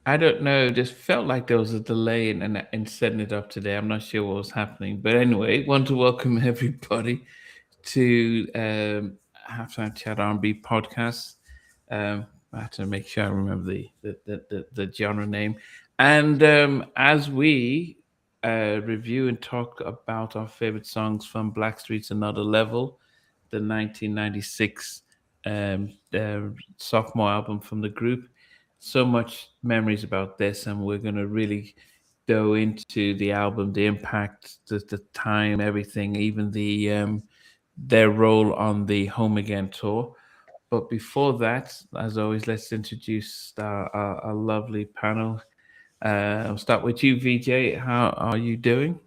I don't know. Just felt like there was a delay in setting it up today. I'm not sure what was happening, but anyway, want to welcome everybody to Halftime Chat R&B podcast. I have to make sure I remember the genre name. And as we review and talk about our favorite songs from Blackstreet's Another Level, the 1996 sophomore album from the group. So much memories about this, and we're going to really go into the album, the impact, the time, everything, even their role on the Home Again tour. But before that, as always, let's introduce our lovely panel. I'll start with you, VJ. How are you doing?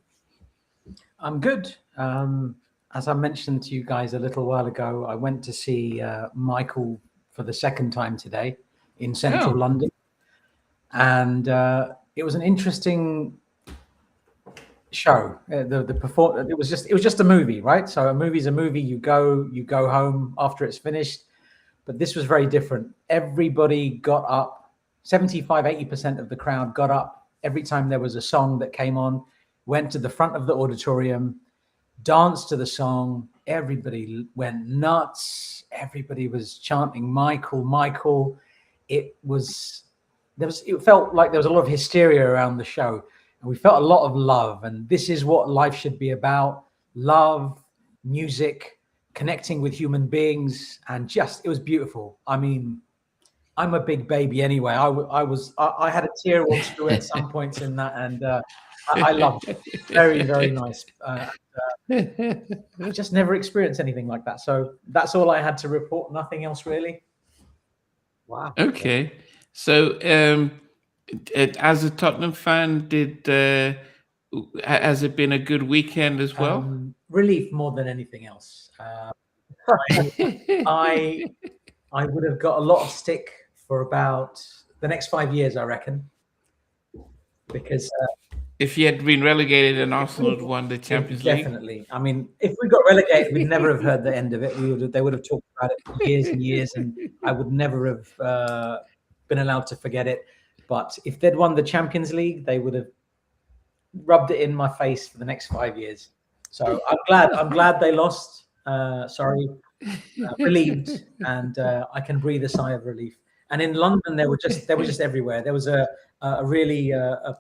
I'm good. As I mentioned to you guys a little while ago, I went to see Michael for the second time today in central Oh, London, and it was an interesting show. The perform it was just a movie, right? So a movie's a movie. You go home after it's finished, but this was very different. Everybody got up. 75-80% of the crowd got up every time there was a song that came on, went to the front of the auditorium, danced to the song. Everybody went nuts. Everybody was chanting Michael, Michael. It was it felt like there was a lot of hysteria around the show, and we felt a lot of love. And this is what life should be about: love, music, connecting with human beings, and just it was beautiful. I mean, I'm a big baby anyway. I had a tear walk through at some points in that, and I loved it. Very, very nice. I've just never experienced anything like that. So that's all I had to report. Nothing else really. Wow. okay. So, as a Tottenham fan, did has it been a good weekend as well? Relief more than anything else. I I would have got a lot of stick for about the next 5 years, I reckon, because If you had been relegated and Arsenal had won the Champions League. definitely. I mean, if we got relegated, we'd never have heard the end of it. They would have talked about it for years and years, and I would never have been allowed to forget it. But if they'd won the Champions League, they would have rubbed it in my face for the next 5 years. So I'm glad. I'm glad they lost. Sorry, relieved, and I can breathe a sigh of relief. And in London, they were just everywhere. There was a really a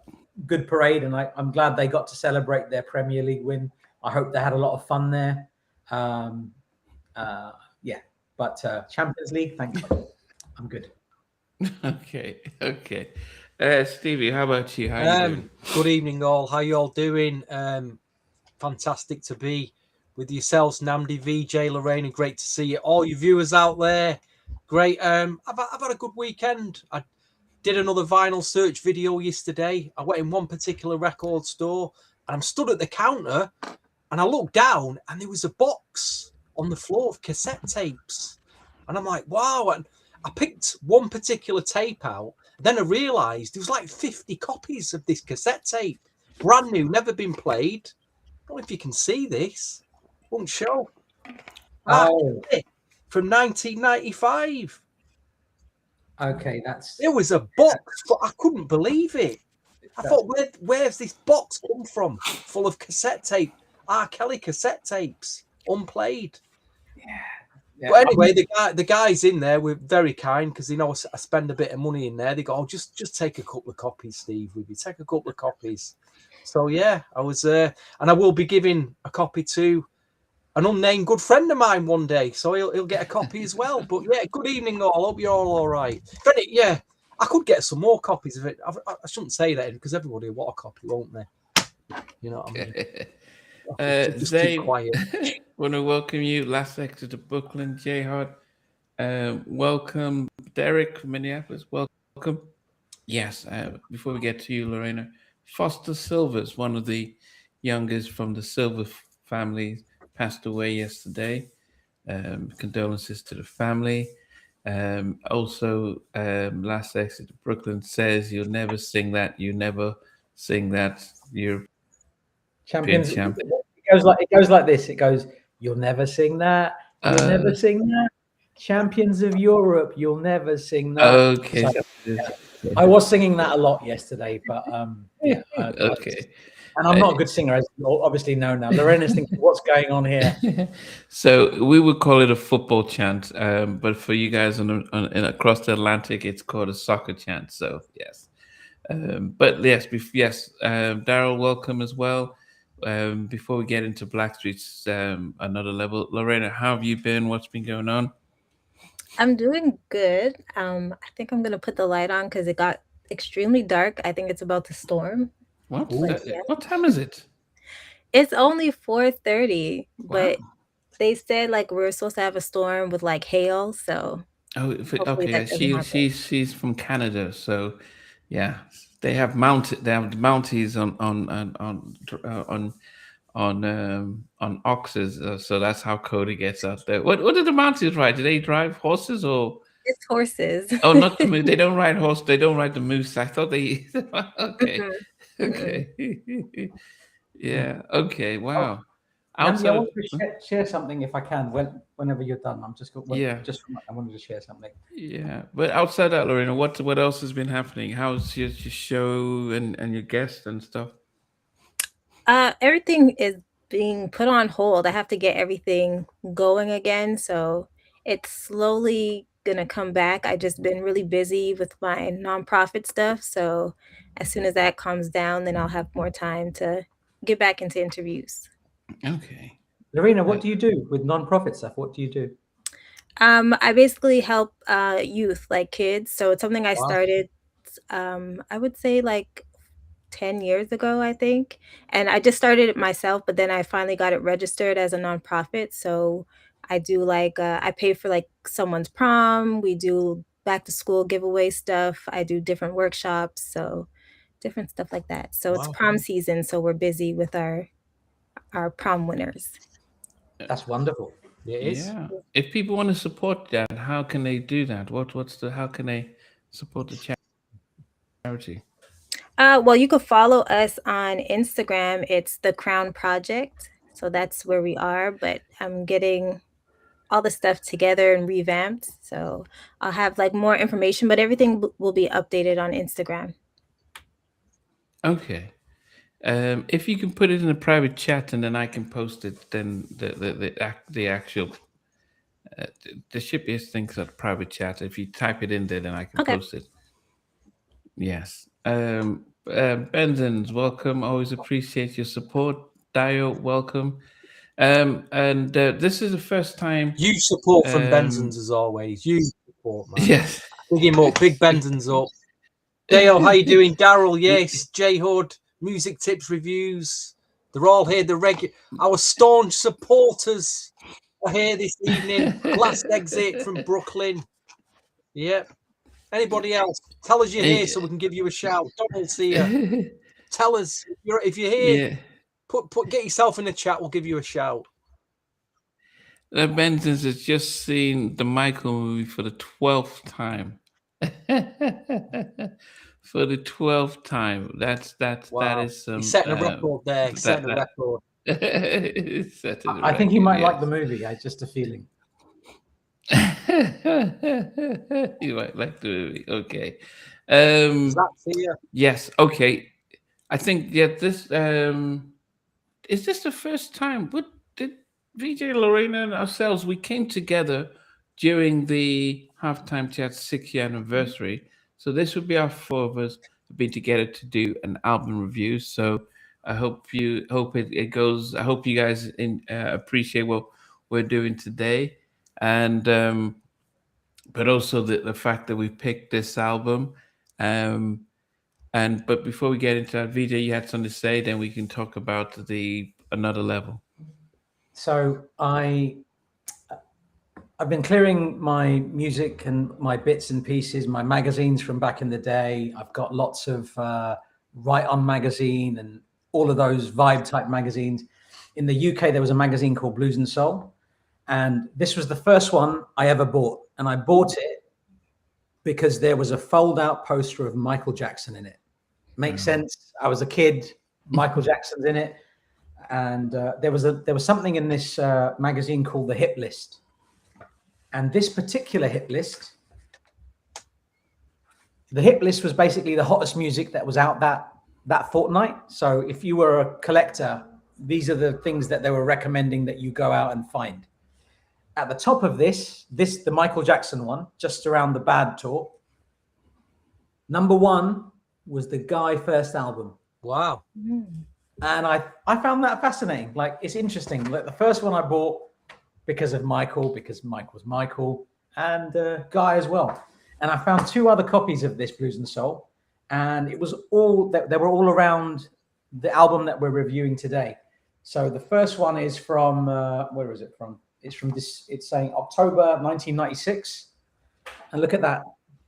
good parade, and I'm glad they got to celebrate their Premier League win. I hope they had a lot of fun there. Um, yeah, but Champions League, thank you. I'm good. Okay, okay. Stevie, how about you? How you doing? Good evening, all. How you all doing? Fantastic to be with yourselves, Namdi, VJ, Lorraine, and great to see you. All you viewers out there, great. I've had a good weekend. I did another vinyl search video yesterday. I went in one particular record store, and I'm stood at the counter, and I looked down, and there was a box on the floor of cassette tapes, and I'm like, wow. And I picked one particular tape out. Then I realised there was like 50 copies of this cassette tape, brand new, never been played. I don't know if you can see this. Won't show. Oh, From 1995. okay, that's There was a box, but I couldn't believe it. I thought, where's this box come from? Full of cassette tape, R. Kelly cassette tapes, unplayed. yeah. But anyway, the guys in there were very kind because they know I spend a bit of money in there. They go, oh, just take a couple of copies, Steve. Would you take a couple of copies? So yeah, I was there, and I will be giving a copy to an unnamed good friend of mine one day, so he'll get a copy as well. But yeah, good evening all. Hope you're all right. But yeah, I could get some more copies of it. I shouldn't say that because everybody will want a copy, won't they? You know what I mean? Just They keep quiet. want to welcome you, last exit to Brooklyn, J Hart. Welcome, Derek from Minneapolis. Welcome. Yes, before we get to you, Lorena, Foster Silvers, one of the youngest from the Silver family, passed away yesterday. Condolences to the family. Also, last exit to Brooklyn says, "You'll never sing that. You never sing that. You're Champions. champion." It goes like this. It goes, you'll never sing that. You'll never sing that. Champions of Europe, you'll never sing that. Okay. So, So I was singing that a lot yesterday, but yeah. Okay. And I'm not a good singer, as you obviously know now. Lorena's thinking, what's going on here? So we would call it a football chant, but for you guys across the Atlantic, it's called a soccer chant. So yes, but yes, Daryl, welcome as well. Before we get into Blackstreet's another level, Lorena, how have you been? What's been going on? I'm doing good. I think I'm gonna put the light on because it got extremely dark. I think it's about to storm. What? Yeah. What time is it? It's only 4:30, but Wow. they said like we're supposed to have a storm with like hail, so Oh, hopefully okay. that doesn't happen. She's from Canada, so yeah, they have Mounties on oxes, so that's how Cody gets out there. What do the Mounties ride? Do they drive horses or? It's horses. Oh, not the moose. They don't ride horse. They don't ride the moose. I thought they. Okay, Mm-mm, mm-mm. okay, yeah, okay. Wow. Namdi, I Outside, want to share something if I can. Whenever you're done, I wanted to share something. yeah. But outside that, Lorena, what else has been happening? How's your show and your guests and stuff? Everything is being put on hold. I have to get everything going again, so it's slowly gonna come back. I just been really busy with my nonprofit stuff, so as soon as that calms down, then I'll have more time to get back into interviews. Okay. Lorena, what do you do with non-profit stuff? What do you do? I basically help youth, like kids. So it's something I Wow. started, I would say like 10 years ago, I think. And I just started it myself, but then I finally got it registered as a nonprofit. So I do like, I pay for like someone's prom. We do back to school giveaway stuff. I do different workshops. So different stuff like that. So it's Wow. prom season. So we're busy with our prom winners. That's wonderful. It is. Yeah. If people want to support that, how can they do that? How can they support the charity? Well, you could follow us on Instagram. It's the Crown Project. So that's where we are. But I'm getting all the stuff together and revamped. So I'll have like more information, but everything will be updated on Instagram. Okay. If you can put it in a private chat and then I can post it, then the actual the ship is things at private chat. If you type it in there, then I can Okay. post it. Yes. Benzins, welcome. Always appreciate your support. Dio, welcome. And this is the first time. You support from Benzins as always. You support, man. Yes. Big him up. Big Benzins up. Dale, how you doing? Daryl, yes. J Hood, music tips, reviews. They're all here. Our staunch supporters are here this evening. Last exit from Brooklyn. Yep. Anybody else? Tell us you're here so we can give you a shout. Donald's here. Tell us if you're here. Yeah. Get yourself in the chat. We'll give you a shout. Benzins has just seen the Michael movie for the 12th time. For the 12th time. Wow. That is some. He's setting a record there. He's setting a record. I think he might like the movie. I just a feeling. You might like the movie. Okay. Zach's here. Yes. Okay. I think this is this the first time? What did VJ, Lorena, and ourselves we came together during the halftime chat 6-year anniversary. So this would be our four of us being together to do an album review. So I hope it goes. I hope you guys appreciate what we're doing today, and but also the fact that we picked this album. But before we get into that, VJ, you had something to say. Then we can talk about another level. So I've been clearing my music and my bits and pieces, my magazines from back in the day. I've got lots of Right On magazine and all of those vibe type magazines. In the UK, there was a magazine called Blues and Soul. And this was the first one I ever bought. And I bought it because there was a fold out poster of Michael Jackson in it. Makes sense. I was a kid, Michael Jackson's in it. And there was something in this magazine called the Hit List. And this particular hit list the hit list was basically the hottest music that was out that fortnight. So if you were a collector, these are the things that they were recommending that you go out and find. At the top of this, the Michael Jackson one, Just Around the Bad Tour. Number one was the Guy first album. Wow. And I found that fascinating. Like, it's interesting. Like, the first one I bought because of Michael, because Mike was Michael, and Guy as well. And I found two other copies of this Blues and Soul, and it was all that they were all around the album that we're reviewing today. So the first one is from where is it from? It's from this. It's saying October 1996, and look at that.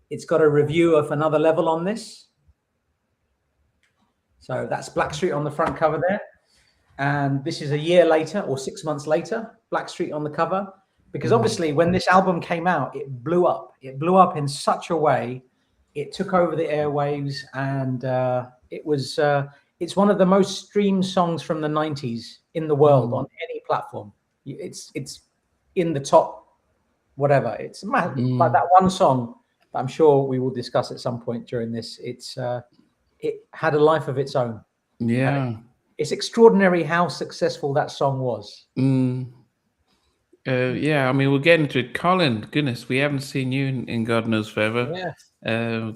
It's got a review of Another Level on this. So that's Blackstreet on the front cover there. And this is a year later or 6 months later, Blackstreet on the cover. Because obviously when this album came out, it blew up. It blew up in such a way. It took over the airwaves, and it's one of the most streamed songs from the 90s in the world on any platform. It's in the top, whatever. It's like that one song that I'm sure we will discuss at some point during this. It had a life of its own. Yeah. It's extraordinary how successful that song was. Yeah, I mean, we'll get into it. Colin, goodness, we haven't seen you in God knows forever. Yeah.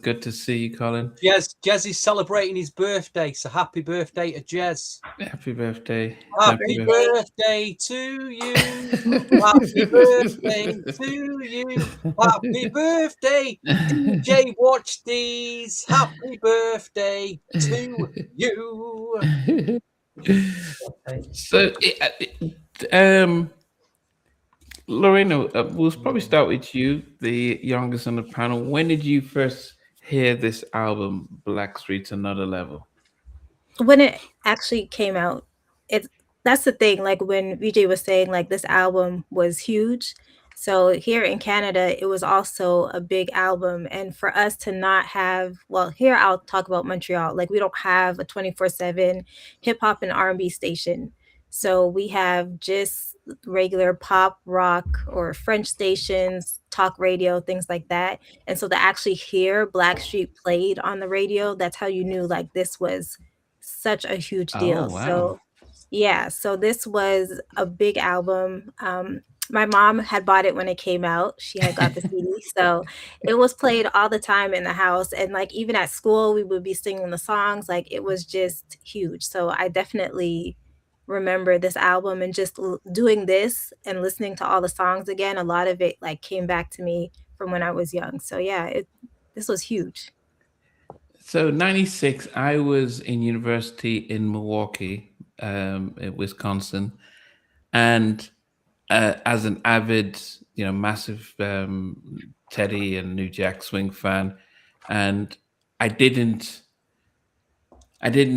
Good to see you, Colin. Jez is celebrating his birthday, so happy birthday to Jez. Happy birthday. Happy birthday to you. Happy birthday to you. Happy birthday, DJ Watch These. Happy birthday to you. So, Lorena, we'll probably start with you, the youngest on the panel. When did you first hear this album, Blackstreet's Another Level? When it actually came out, that's the thing. Like when VJ was saying, like this album was huge. So here in Canada, it was also a big album. And for us to not have, well, here I'll talk about Montreal. Like we don't have a 24/7 hip hop and R&B station. So we have just regular pop, rock, or French stations, talk radio, things like that. And so to actually hear Blackstreet played on the radio, that's how you knew like this was such a huge deal. Oh, wow. So yeah, so this was a big album. My mom had bought it when it came out. She had got the CD. So it was played all the time in the house. And like even at school, we would be singing the songs. Like it was just huge. So I definitely remember this album, and just doing this and listening to all the songs again. A lot of it like came back to me from when I was young. So yeah, this was huge. So 96, I was in university in Milwaukee, in Wisconsin, and as an avid, massive Teddy and New Jack Swing fan, and I didn't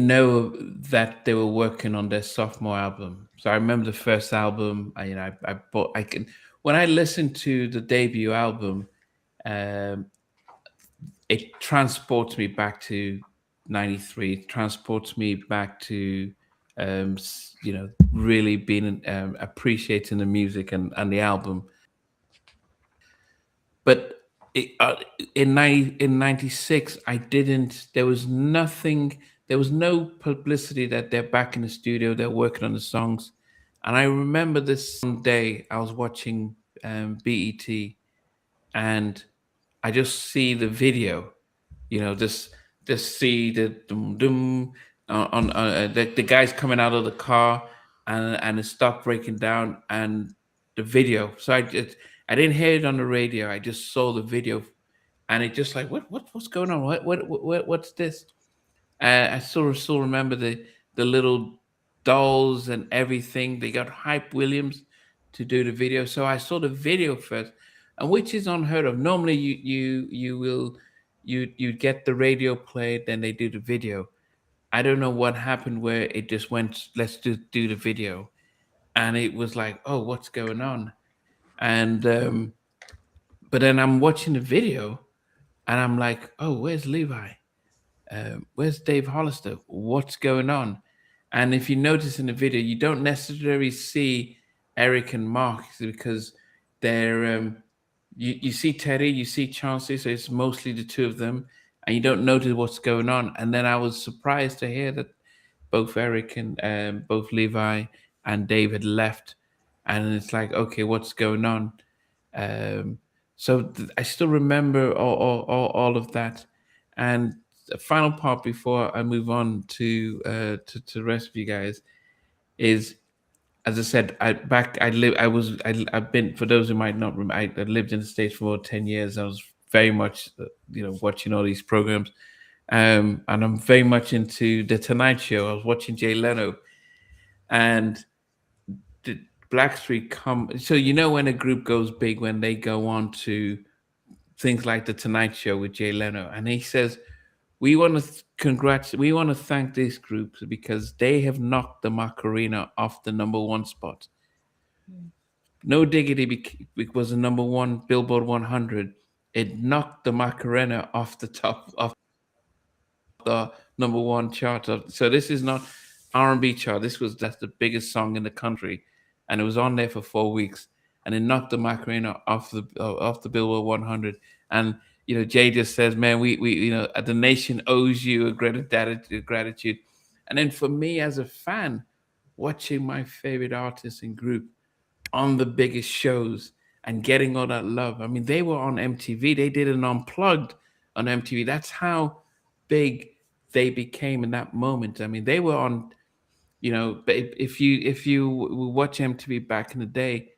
know that they were working on their sophomore album. So I remember the first album. When I listened to the debut album, it transports me back to 93. It transports me back to really being appreciating the music and the album. But in 96, I didn't. There was nothing. There was no publicity that they're back in the studio. They're working on the songs. And I remember this day I was watching BET, and I just see the video. Just see the dum dum on the guys coming out of the car, and it stopped breaking down, and the video. So I didn't hear it on the radio. I just saw the video, and it just like what's going on? What's this? I still remember the little dolls and everything. They got Hype Williams to do the video, so I saw the video first, and which is unheard of. Normally, you get the radio played, then they do the video. I don't know what happened where it just went, let's do the video, and it was like, oh, what's going on? And but then I'm watching the video, and I'm like, oh, where's Levi? Where's Dave Hollister? What's going on? And if you notice in the video, you don't necessarily see Eric and Mark, because they're you see Teddy, you see Chauncey, so it's mostly the two of them, and you don't notice what's going on. And then I was surprised to hear that both Eric and both Levi and David left, and it's like, okay, what's going on? Um, I still remember all of that. And the final part before I move on to the rest of you guys is, as I said, I've been, for those who might not remember, I lived in the States for about 10 years. I was very much watching all these programs, and I'm very much into the Tonight Show. I was watching Jay Leno, and the Blackstreet come. So when a group goes big, when they go on to things like the Tonight Show with Jay Leno, and he says, "We want to we want to thank this group because they have knocked the Macarena off the #1 spot. No Diggity was the #1 Billboard 100. It knocked the Macarena off the top of the #1 chart. So this is not R&B chart. That's the biggest song in the country, and it was on there for 4 weeks, and it knocked the Macarena off the Billboard 100. And Jay just says, "Man, we the nation owes you a gratitude." And then for me as a fan, watching my favorite artist and group on the biggest shows and getting all that love. I mean, they were on MTV. They did an unplugged on MTV. That's how big they became in that moment. I mean, they were on, but if you watch MTV back in the day,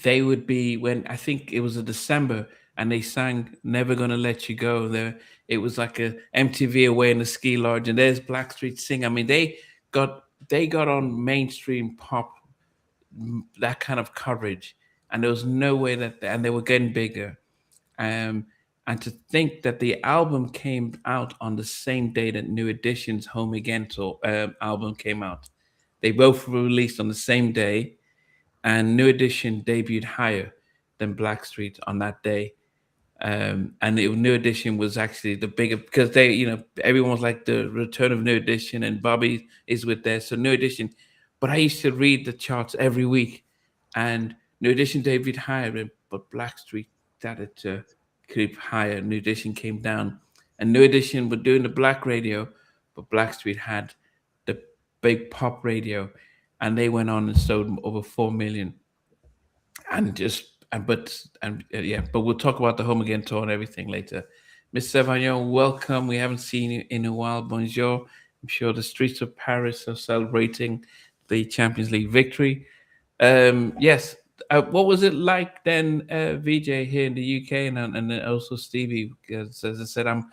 they would be, when I think it was a December, and they sang "Never Gonna Let You Go." There, it was like a MTV away in the ski lodge, and there's Blackstreet sing. I mean, they got on mainstream pop, that kind of coverage, and there was no way and they were getting bigger. And to think that the album came out on the same day that New Edition's Home Again tour album came out. They both were released on the same day, and New Edition debuted higher than Blackstreet on that day. And New Edition was actually the bigger, because everyone was like, the return of New Edition, and Bobby is with there. So New Edition, but I used to read the charts every week, and New Edition debuted higher, but Blackstreet started to creep higher. New Edition came down, and New Edition were doing the black radio, but Blackstreet had the big pop radio, and they went on and sold over 4 million. But we'll talk about the Home Again tour and everything later. Miss Sevagnon, welcome. We haven't seen you in a while. Bonjour. I'm sure the streets of Paris are celebrating the Champions League victory. Yes. What was it like then, VJ, here in the UK, and then also Stevie? Because as I said, I'm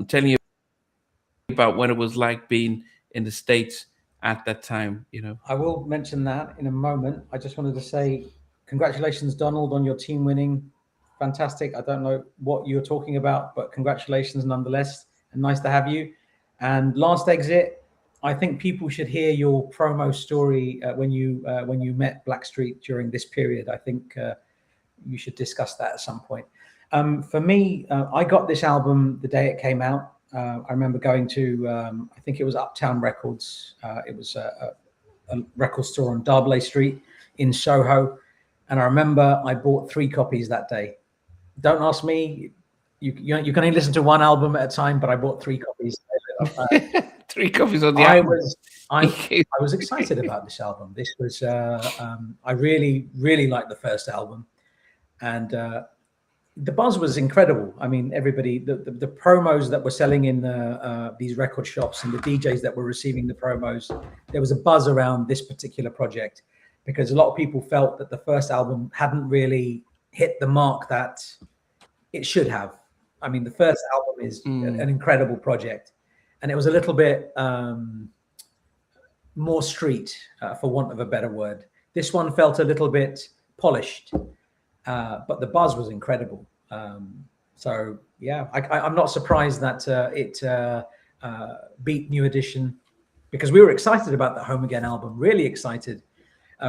telling you about what it was like being in the States at that time. I will mention that in a moment. I just wanted to say congratulations, Donald, on your team winning. Fantastic. I don't know what you're talking about, but congratulations nonetheless, and nice to have you. And last exit, I think people should hear your promo story when you met Blackstreet during this period. I think you should discuss that at some point. For me, I got this album the day it came out. I remember going to, I think it was Uptown Records. It was a record store on Darblay Street in Soho. And I remember I bought 3 copies that day. Don't ask me. You can only listen to one album at a time, but I bought 3 copies. 3 copies on the album. I was excited about this album. This was I really, really liked the first album, and the buzz was incredible. I mean, everybody, the promos that were selling in these record shops, and the DJs that were receiving the promos, there was a buzz around this particular project, because a lot of people felt that the first album hadn't really hit the mark that it should have. I mean, the first album is an incredible project, and it was a little bit more street, for want of a better word. This one felt a little bit polished, but the buzz was incredible. So yeah, I'm not surprised that it beat New Edition, because we were excited about the Home Again album, really excited.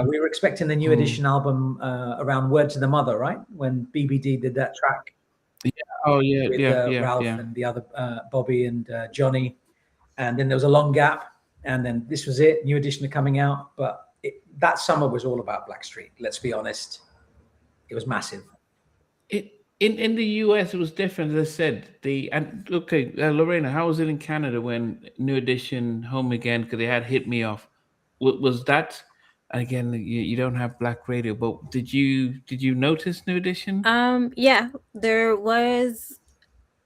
We were expecting the New Edition album around Word to the Mother, right? When BBD did that track. Yeah. Oh yeah, with Ralph and the other Bobby and Johnny, and then there was a long gap, and then this was it. New Edition are coming out, but that summer was all about Blackstreet. Let's be honest, it was massive. in the US, it was different. As I said, Lorena, how was it in Canada when New Edition, Home Again, because they had Hit Me Off? Was that again? You don't have black radio, but did you notice New Edition? Yeah, there was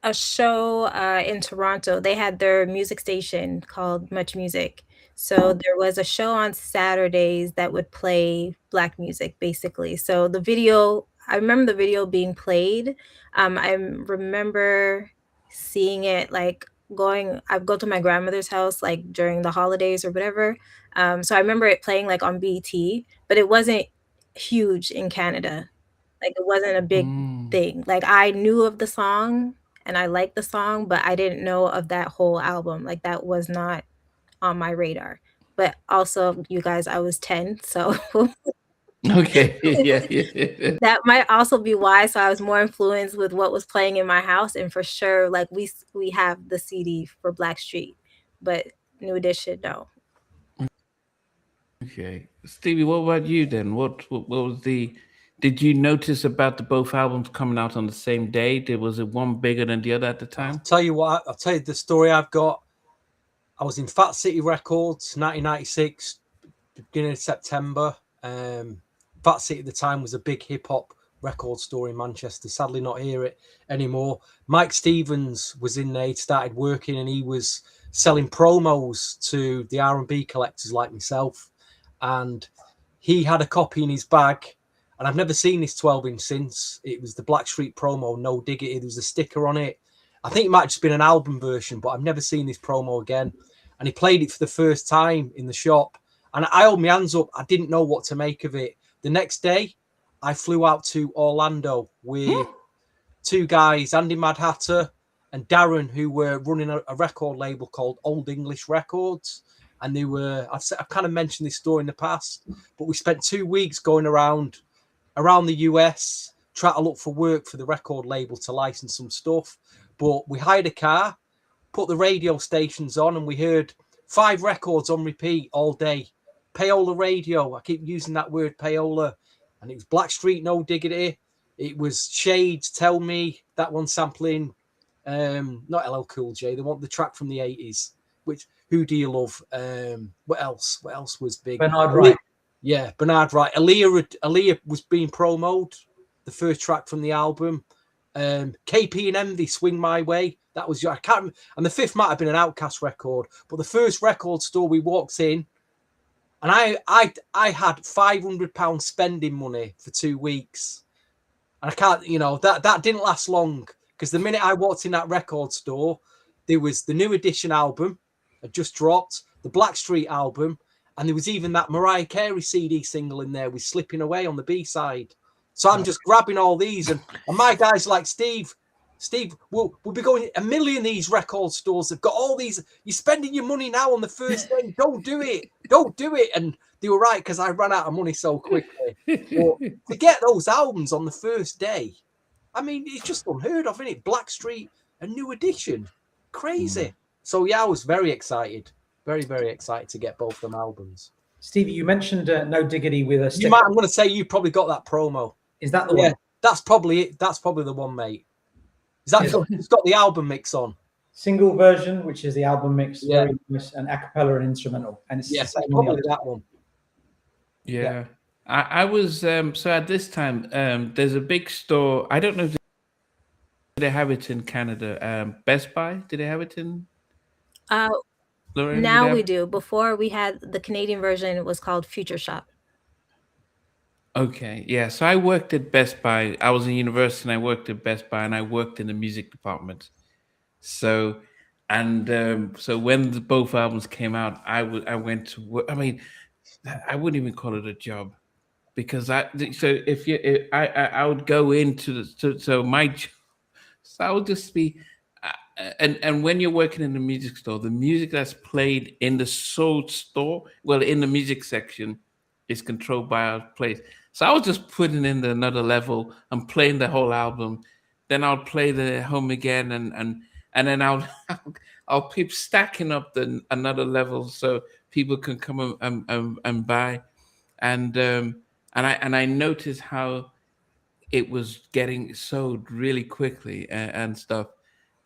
a show in Toronto. They had their music station called Much Music. So there was a show on Saturdays that would play black music, basically. So the video, I remember the video being played. I remember seeing it like I'd go to my grandmother's house like during the holidays or whatever. So I remember it playing like on BT, but it wasn't huge in Canada. Like it wasn't a big Mm. thing. Like I knew of the song and I liked the song, but I didn't know of that whole album. Like that was not on my radar. But also, you guys, I was 10, so Okay, yeah. that might also be why. So I was more influenced with what was playing in my house, and for sure, like we have the CD for Blackstreet, but New Edition, no. Okay, Stevie, what about you then? What was the? Did you notice about the both albums coming out on the same day? Was it one bigger than the other at the time? Tell you what, I'll tell you the story I've got. I was in Fat City Records, 1996, beginning of September. Fat City at the time was a big hip hop record store in Manchester. Sadly, not here it anymore. Mike Stevens was in there. He'd started working and he was selling promos to the R&B collectors like myself. And he had a copy in his bag. And I've never seen this 12-inch since. It was the Blackstreet promo, No Diggity. There was a sticker on it. I think it might have just been an album version, but I've never seen this promo again. And he played it for the first time in the shop. And I held my hands up. I didn't know what to make of it. The next day, I flew out to Orlando with two guys, Andy Mad Hatter and Darren, who were running a record label called Old English Records. And they were, I've kind of mentioned this story in the past, but we spent 2 weeks going around the US, trying to look for work for the record label to license some stuff. But we hired a car, put the radio stations on, and we heard 5 records on repeat all day. Payola radio. I keep using that word, payola. And it was Blackstreet, No Diggity. It was Shades, Tell Me. That one sampling, not LL Cool J. They want the track from the 80s. Which, Who Do You Love? What else? What else was big? Bernard Wright. Yeah, Bernard Wright. Aaliyah was being promoted. The first track from the album. KP and Envy, Swing My Way. That was I can't remember. And the fifth might have been an Outcast record. But the first record store we walked in, and I had £500 spending money for 2 weeks. And I can't, that didn't last long. Because the minute I walked in that record store, there was the New Edition album had just dropped, the Blackstreet album, and there was even that Mariah Carey CD single in there with Slipping Away on the B-side. So I'm just grabbing all these, and my guys like Steve, we'll be going a million of these record stores. They've got all these. You're spending your money now on the first day. Don't do it. Don't do it. And they were right because I ran out of money so quickly. But to get those albums on the first day, I mean, it's just unheard of, isn't it? Blackstreet, a New Edition. Crazy. So, yeah, I was very excited. Very, very excited to get both them albums. Stevie, you mentioned No Diggity with a sticker. I'm going to say you probably got that promo. Is that the one? That's probably it. That's probably the one, mate. Is that it's got the album mix on? Single version, which is the album mix, Yeah. very nice, and a cappella and instrumental. And it's Yes, the same on the probably other. that one. Yeah. I was so at this time there's a big store. I don't know if they have it in Canada. Best Buy, did they have it in Lorraine? Now we do. Before we had the Canadian version, it was called Future Shop. Okay, yeah. So I worked at Best Buy. I was in university and I worked at Best Buy and I worked in the music department. So so when both albums came out, I went to work. I mean, I wouldn't even call it a job because I would go into so I would just be and when you're working in the music store, the music that's played in the sold store, well, in the music section, is controlled by our place. So I was just putting in another level and playing the whole album. Then I'll play the Home Again and then I'll keep stacking up another level so people can come and buy. And I noticed how it was getting sold really quickly and stuff.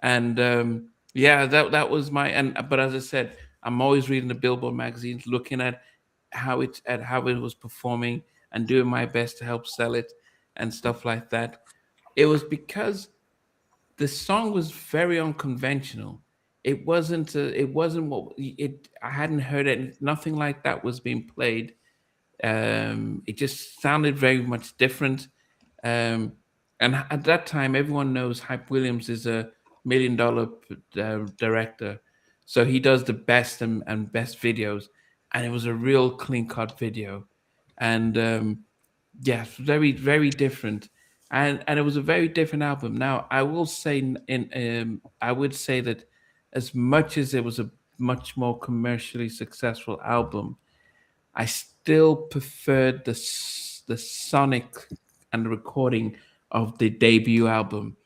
And yeah, that was my and but as I said, I'm always reading the Billboard magazines, looking at how it was performing and doing my best to help sell it and stuff like that. It was because the song was very unconventional. It wasn't what it. I hadn't heard it. Nothing like that was being played. It just sounded very much different. Um, and at that time, everyone knows Hype Williams is a $1 million director, so he does the best and best videos. And it was a real clean cut video, and yeah, very different, and it was a very different album. Now, I will say I would say that as much as it was a much more commercially successful album, I still preferred the sonic and the recording of the debut album.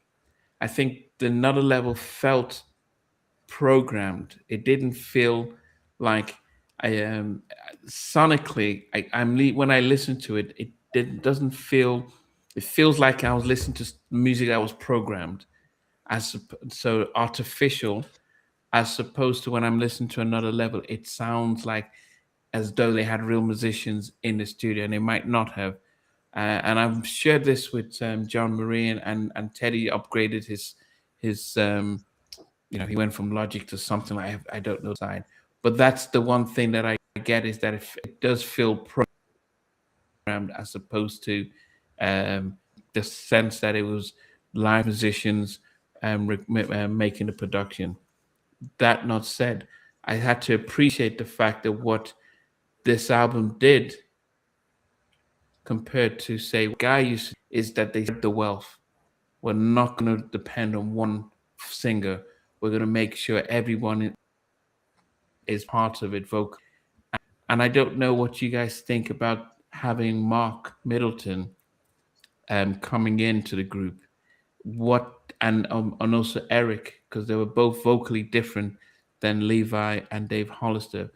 I think the Another Level felt programmed. It didn't feel like I sonically. When I listen to it, doesn't feel. It feels like I was listening to music that was programmed, so artificial, as opposed to when I'm listening to Another Level. It sounds like as though they had real musicians in the studio, and they might not have. And I've shared this with John Marie, and Teddy upgraded his he went from Logic to something I don't know side. But that's the one thing that I get, is that it does feel programmed, as opposed to the sense that it was live musicians making the production. That not said, I had to appreciate the fact that what this album did compared to, say, Guy used to, is that they spread the wealth. We're not going to depend on one singer. We're going to make sure everyone is part of it vocal. And I don't know what you guys think about having Mark Middleton coming into the group. What and also Eric, because they were both vocally different than Levi and Dave Hollister.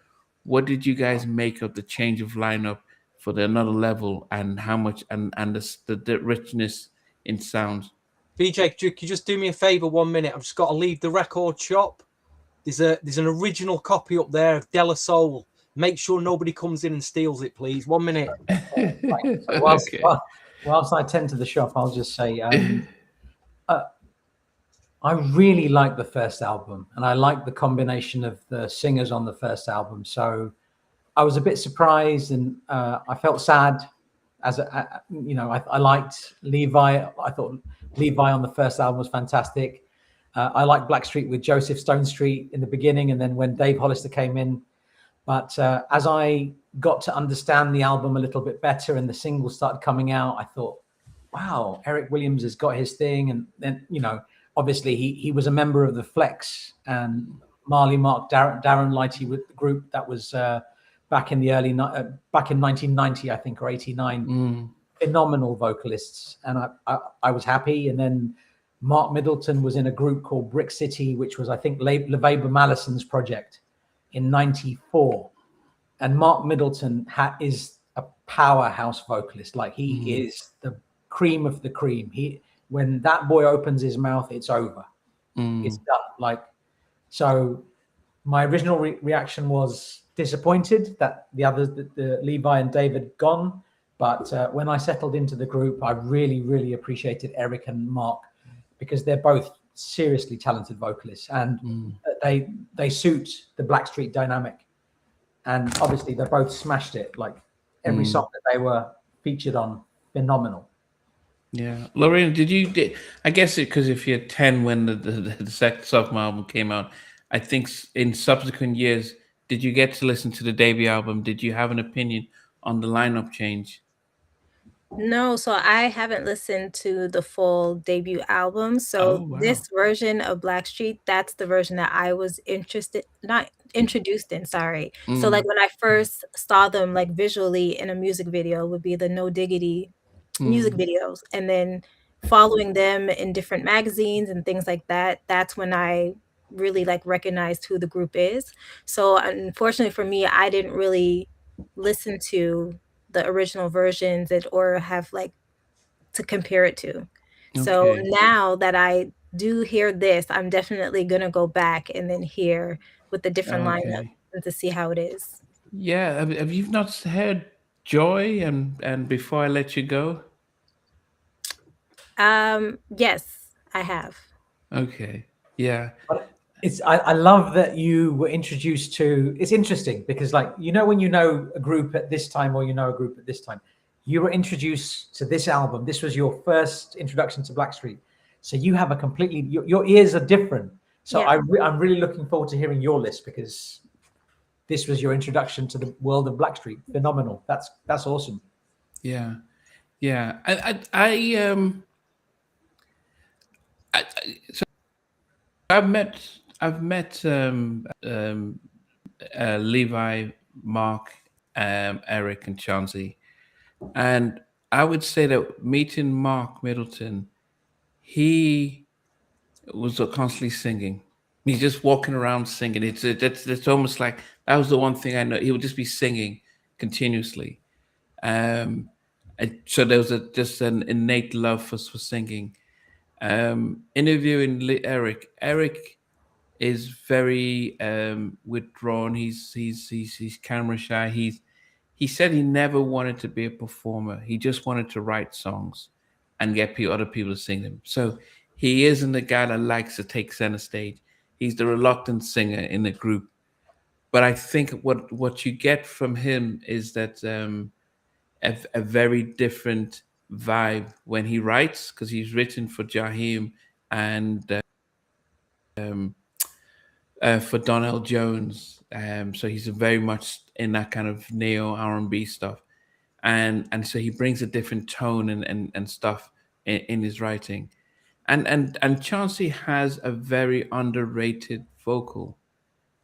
What did you guys make of the change of lineup for the Another Level, and how much and the richness in sound? VJ, could you just do me a favor 1 minute? I've just got to leave the record shop. There's an original copy up there of Della Soul. Make sure nobody comes in and steals it, please. 1 minute. Okay. Whilst I tend to the shop, I'll just say I really like the first album, and I like the combination of the singers on the first album. So I was a bit surprised, and I felt sad. I liked Levi. I thought Levi on the first album was fantastic. I liked Blackstreet with Joseph Stonestreet in the beginning, and then when Dave Hollister came in. But as I got to understand the album a little bit better and the singles started coming out, I thought, wow, Eric Williams has got his thing. And then, obviously he was a member of the Flex, and Marley Mark, Darren Lighty with the group. That was back in 1990, I think, or 89. Phenomenal vocalists, and I was happy. And then Mark Middleton was in a group called Brick City, which was, I think, LeVaber Mallison's project in 94. And Mark Middleton is a powerhouse vocalist. Like, he is the cream of the cream. When that boy opens his mouth, it's over. It's done. So my original reaction was disappointed that the Levi and David gone. But when I settled into the group, I really, really appreciated Eric and Mark, because they're both seriously talented vocalists, and they suit the Blackstreet dynamic. And obviously, they both smashed it. Like, every song that they were featured on, phenomenal. Yeah, Lorraine, I guess because if you're 10 when the second sophomore album came out, I think in subsequent years, did you get to listen to the debut album? Did you have an opinion on the lineup change? No, so I haven't listened to the full debut album. So wow. This version of Blackstreet, that's the version that I was not introduced in, sorry. So like when I first saw them like visually in a music video would be the No Diggity music videos. And then following them in different magazines and things like that, that's when I really like recognized who the group is. So unfortunately for me, I didn't really listen to the original versions or have like to compare it to. So Okay. now that I do hear this, I'm definitely gonna go back and then hear with the different lineup Okay. and to see how it is. Yeah. Have you not heard Joy and Before I Let You Go? Yes, I have. Okay. Yeah. But I love that you were introduced to. It's interesting because, like, when you know a group at this time or you know a group at this time, you were introduced to this album. This was your first introduction to Blackstreet, so you have a completely your ears are different. So Yeah. I'm really looking forward to hearing your list because this was your introduction to the world of Blackstreet. Phenomenal. That's awesome. Yeah. Yeah. So I've met Levi, Mark, Eric, and Chauncey, and I would say that meeting Mark Middleton, he was constantly singing. He's just walking around singing. It's almost like that was the one thing I know. He would just be singing continuously. And so there was just an innate love for singing. Interviewing Eric is very withdrawn. He's camera shy. He said he never wanted to be a performer. He just wanted to write songs and get other people to sing them. So he isn't the guy that likes to take center stage. He's the reluctant singer in the group. But I think what you get from him is that a very different vibe when he writes, because he's written for Jaheim and for Donnell Jones. So he's very much in that kind of neo R&B stuff, and so he brings a different tone and stuff in his writing, and Chauncey has a very underrated vocal,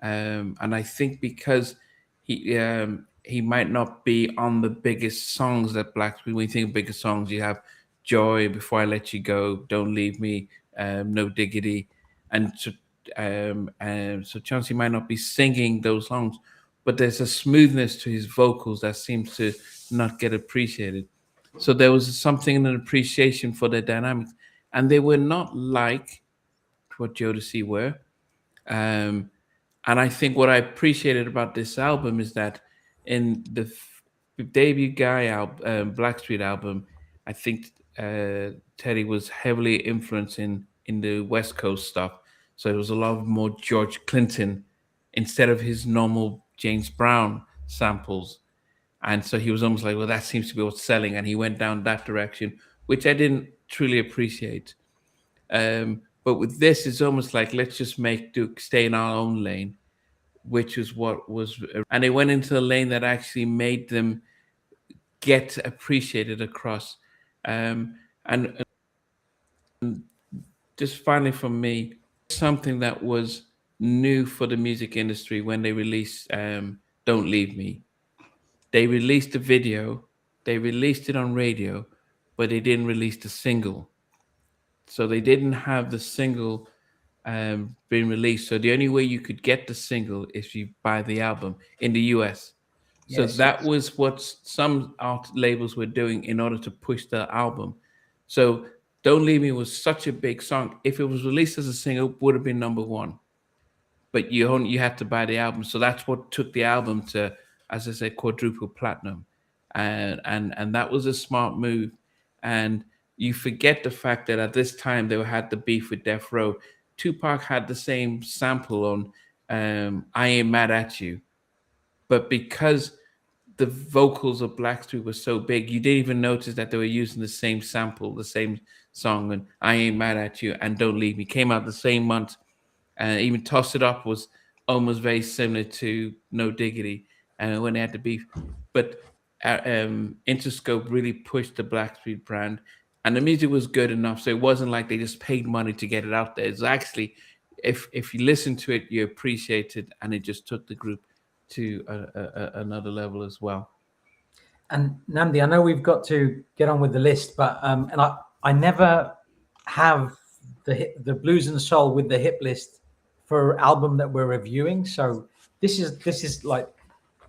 and I think because he might not be on the biggest songs that Blackstreet. When you think of biggest songs, you have Joy, Before I Let You Go, Don't Leave Me, No Diggity, and so Chauncey might not be singing those songs, but there's a smoothness to his vocals that seems to not get appreciated. So there was something in an appreciation for their dynamics, and they were not like what Jodeci were. Um, and I think what I appreciated about this album is that in the debut Blackstreet album, I think Teddy was heavily influenced in the West Coast stuff. So it was a lot more George Clinton instead of his normal James Brown samples. And so he was almost like, well, that seems to be what's selling. And he went down that direction, which I didn't truly appreciate. But with this, it's almost like, let's just make Duke stay in our own lane, which is what was. And they went into a lane that actually made them get appreciated across. And just finally from me, something that was new for the music industry when they released Don't Leave Me. They released the video, they released it on radio, but they didn't release the single. So they didn't have the single being released. So the only way you could get the single is you buy the album in the US. So Yes, that yes. was what some art labels were doing in order to push the album. So Don't Leave Me was such a big song. If it was released as a single, it would have been number one. But you had to buy the album. So that's what took the album to, as I said, quadruple platinum. And that was a smart move. And you forget the fact that at this time they had the beef with Death Row. Tupac had the same sample on I Ain't Mad at You. But because the vocals of Blackstreet were so big, you didn't even notice that they were using the same sample, the same song, and I Ain't Mad at You and Don't Leave Me came out the same month. And even Toss It Up was almost very similar to No Diggity when they had the beef. But Interscope really pushed the Blackstreet brand, and the music was good enough. So it wasn't like they just paid money to get it out there. It's actually, if you listen to it, you appreciate it, and it just took the group to another level as well. And Namdi, I know we've got to get on with the list, but and I never have the blues and soul with the hip list for album that we're reviewing. So this is like,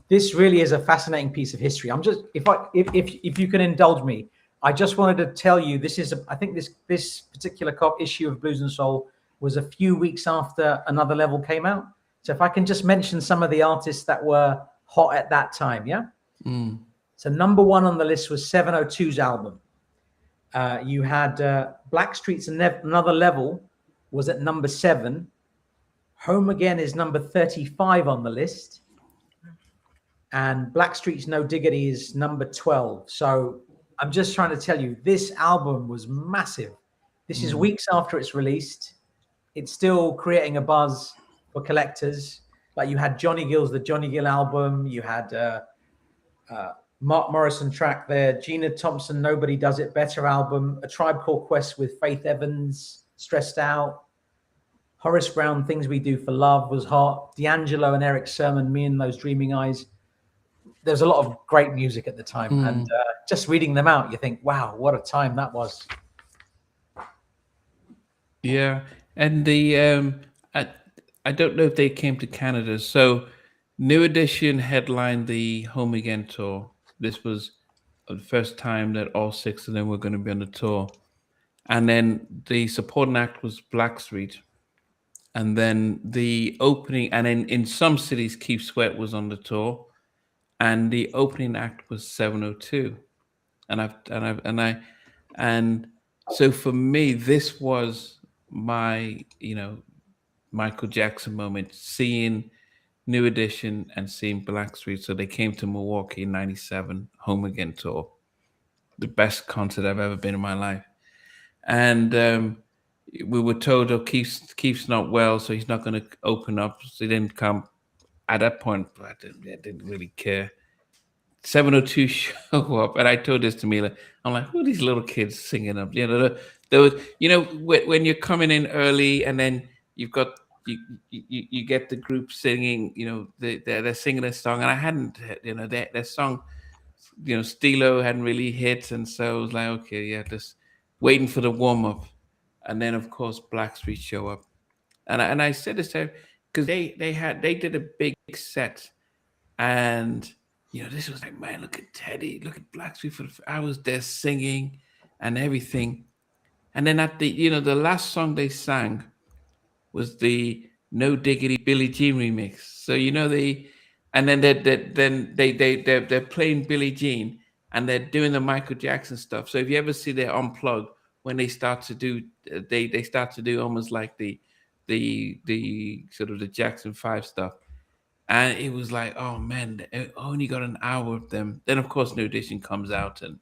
this really is a fascinating piece of history. I'm just, if you can indulge me, I just wanted to tell you, this is, I think this particular issue of Blues and Soul was a few weeks after Another Level came out. So if I can just mention some of the artists that were hot at that time, yeah? So number 1 on the list was 702's album. You had Blackstreet's Another Level was at number 7. Home Again is number 35 on the list. And Blackstreet's No Diggity is number 12. So I'm just trying to tell you, this album was massive. This is weeks after it's released. It's still creating a buzz for collectors. Like you had Johnny Gill's The Johnny Gill album. You had Mark Morrison track there. Gina Thompson, Nobody Does It Better album. A Tribe Called Quest with Faith Evans, Stressed Out. Horace Brown, Things We Do for Love was hot. D'Angelo and Eric Sermon, Me and Those Dreaming Eyes. There's a lot of great music at the time. And just reading them out, you think, wow, what a time that was. Yeah. And the I don't know if they came to Canada. So New Edition headlined the Home Again tour. This was the first time that all 6 of them were going to be on the tour. And then the supporting act was Blackstreet. And then the opening, and then in some cities, Keith Sweat was on the tour. And the opening act was 702. And so for me, this was my, Michael Jackson moment, seeing New Edition and seeing Blackstreet. So they came to Milwaukee in '97, Home Again tour. The best concert I've ever been in my life. And we were told, Keith's not well, so he's not going to open up. So he didn't come. At that point, I didn't really care. 702 show up, and I told this to Mila. I'm like, who are these little kids singing up? There was, when you're coming in early, and then you've got you get the group singing. They're singing a song, and I hadn't, their song, Stilo hadn't really hit, and so I was like, okay, yeah, just waiting for the warm up. And then, of course, Blackstreet show up, and I said this to her because they did a big set, and this was like, man, look at Teddy, look at Blackstreet I was there singing and everything, and then at the the last song they sang was the No Diggity Billie Jean remix. So and then they're playing Billie Jean and they're doing the Michael Jackson stuff. So if you ever see their Unplugged, when they start to do, they start to do almost like the sort of the Jackson 5 stuff. And it was like, oh man, they only got an hour of them. Then of course New Edition comes out, and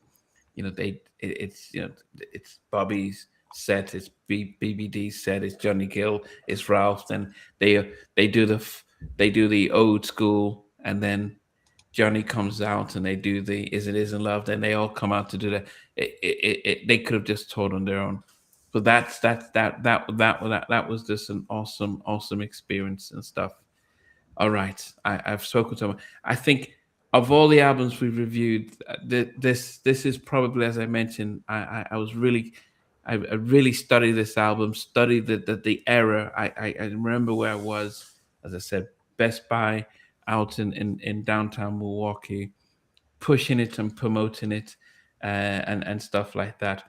it's Bobby's set, it's BBD's set, it's Johnny Gill, it's Ralph. Then they do the old school, and then Johnny comes out and they do the Is It Isn't Love. Then they all come out to do that. They could have just toured on their own, but that was just an awesome experience and stuff. All right, I've spoken to them. I think of all the albums we've reviewed, this is probably, as I mentioned, I really studied this album, studied the era. I remember where I was, as I said, Best Buy out in downtown Milwaukee, pushing it and promoting it, and stuff like that.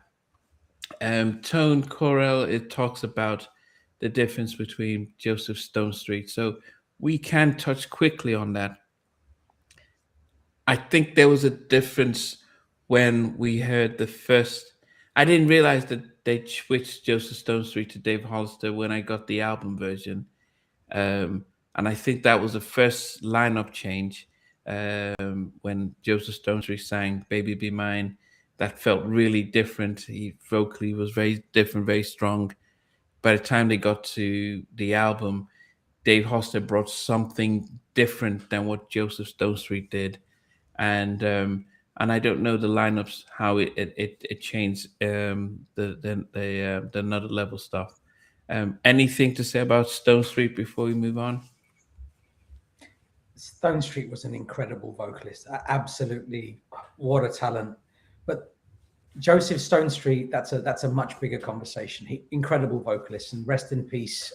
Tone Corell, it talks about the difference between Joseph Stonestreet. So we can touch quickly on that. I think there was a difference when we heard the first. I didn't realize that they switched Joseph Stonestreet to Dave Hollister when I got the album version. And I think that was the first lineup change, when Joseph Stonestreet sang Baby Be Mine. That felt really different. He vocally was very different, very strong. By the time they got to the album, Dave Hollister brought something different than what Joseph Stonestreet did. And I don't know the lineups, how it changed, the Another Level stuff. Anything to say about Stonestreet before we move on? Stonestreet was an incredible vocalist. Absolutely, what a talent. But Joseph Stonestreet, that's a much bigger conversation. Incredible vocalist, and rest in peace.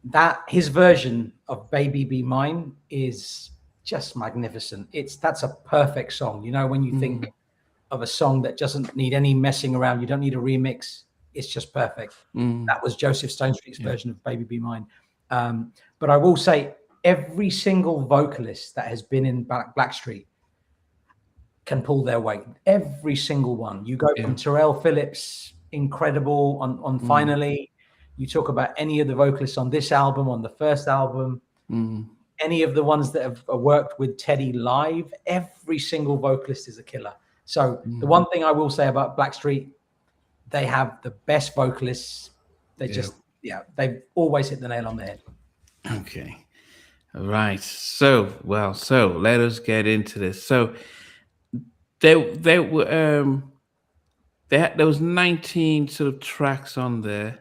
That his version of Baby Be Mine is just magnificent. That's a perfect song. When you think of a song that doesn't need any messing around. You don't need a remix. It's just perfect. That was Joseph Stonestreet's version of Baby Be Mine. But I will say every single vocalist that has been in Blackstreet can pull their weight. Every single one. You go from Terrell Phillips, incredible on Finally. You talk about any of the vocalists on this album, on the first album, any of the ones that have worked with Teddy live, every single vocalist is a killer. So the one thing I will say about Blackstreet, they have the best vocalists. They just, they've always hit the nail on the head. Okay. All right. So let us get into this. So there was 19 sort of tracks on there.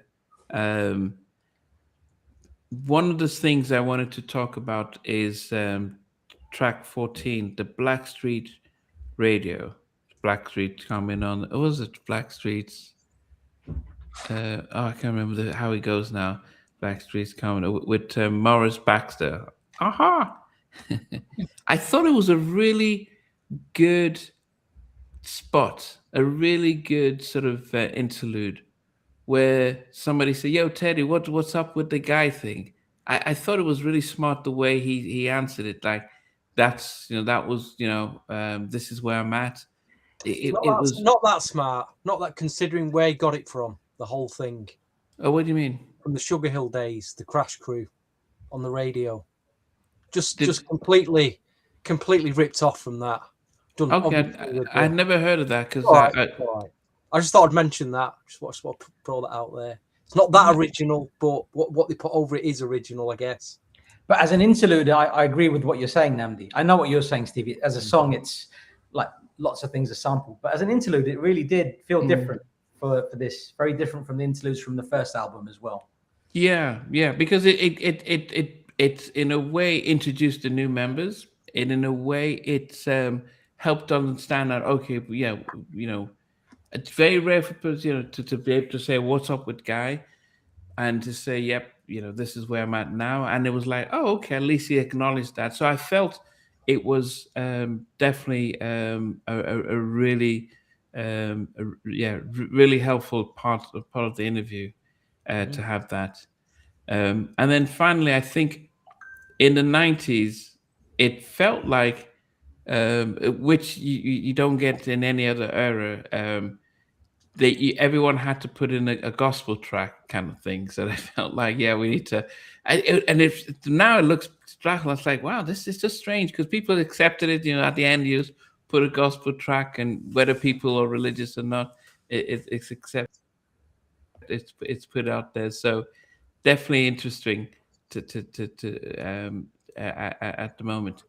One of the things I wanted to talk about is track 14, the Blackstreet Radio. Blackstreet coming on. What was it? Blackstreet's. I can't remember how he goes now. Blackstreet's coming with Morris Baxter. Aha! I thought it was a really good spot, a really good sort of interlude where somebody said, "Yo, Teddy, what's up with the guy thing?" I thought it was really smart the way he answered it. Like, this is where I'm at. It was not that smart, not that considering where he got it from, the whole thing. Oh, what do you mean? From the Sugar Hill days, the Crash Crew on the radio. Just completely ripped off from that. I'd never heard of that because I just thought I'd mention that. Just want to put all that out there. It's not that original, but what they put over it is original, I guess. But as an interlude, I agree with what you're saying, Namdi. I know what you're saying, Stevie. As a song, it's like lots of things are sampled. But as an interlude, it really did feel different for this. Very different from the interludes from the first album as well. Yeah, because it in a way introduced the new members, and in a way it's helped understand that it's very rare for people to be able to say what's up with Guy, and to say yep, this is where I'm at now, and it was like, oh, okay, at least he acknowledged that. So I felt it was definitely a really really helpful part of the interview to have that. And then finally, I think in the 90s, it felt like, which you don't get in any other era, everyone had to put in a gospel track kind of thing. So they felt like, we need to. Now it looks stressful. It's like, wow, this is just strange because people accepted it. At the end, you just put a gospel track, and whether people are religious or not, it's accepted. It's put out there. So definitely interesting at the moment.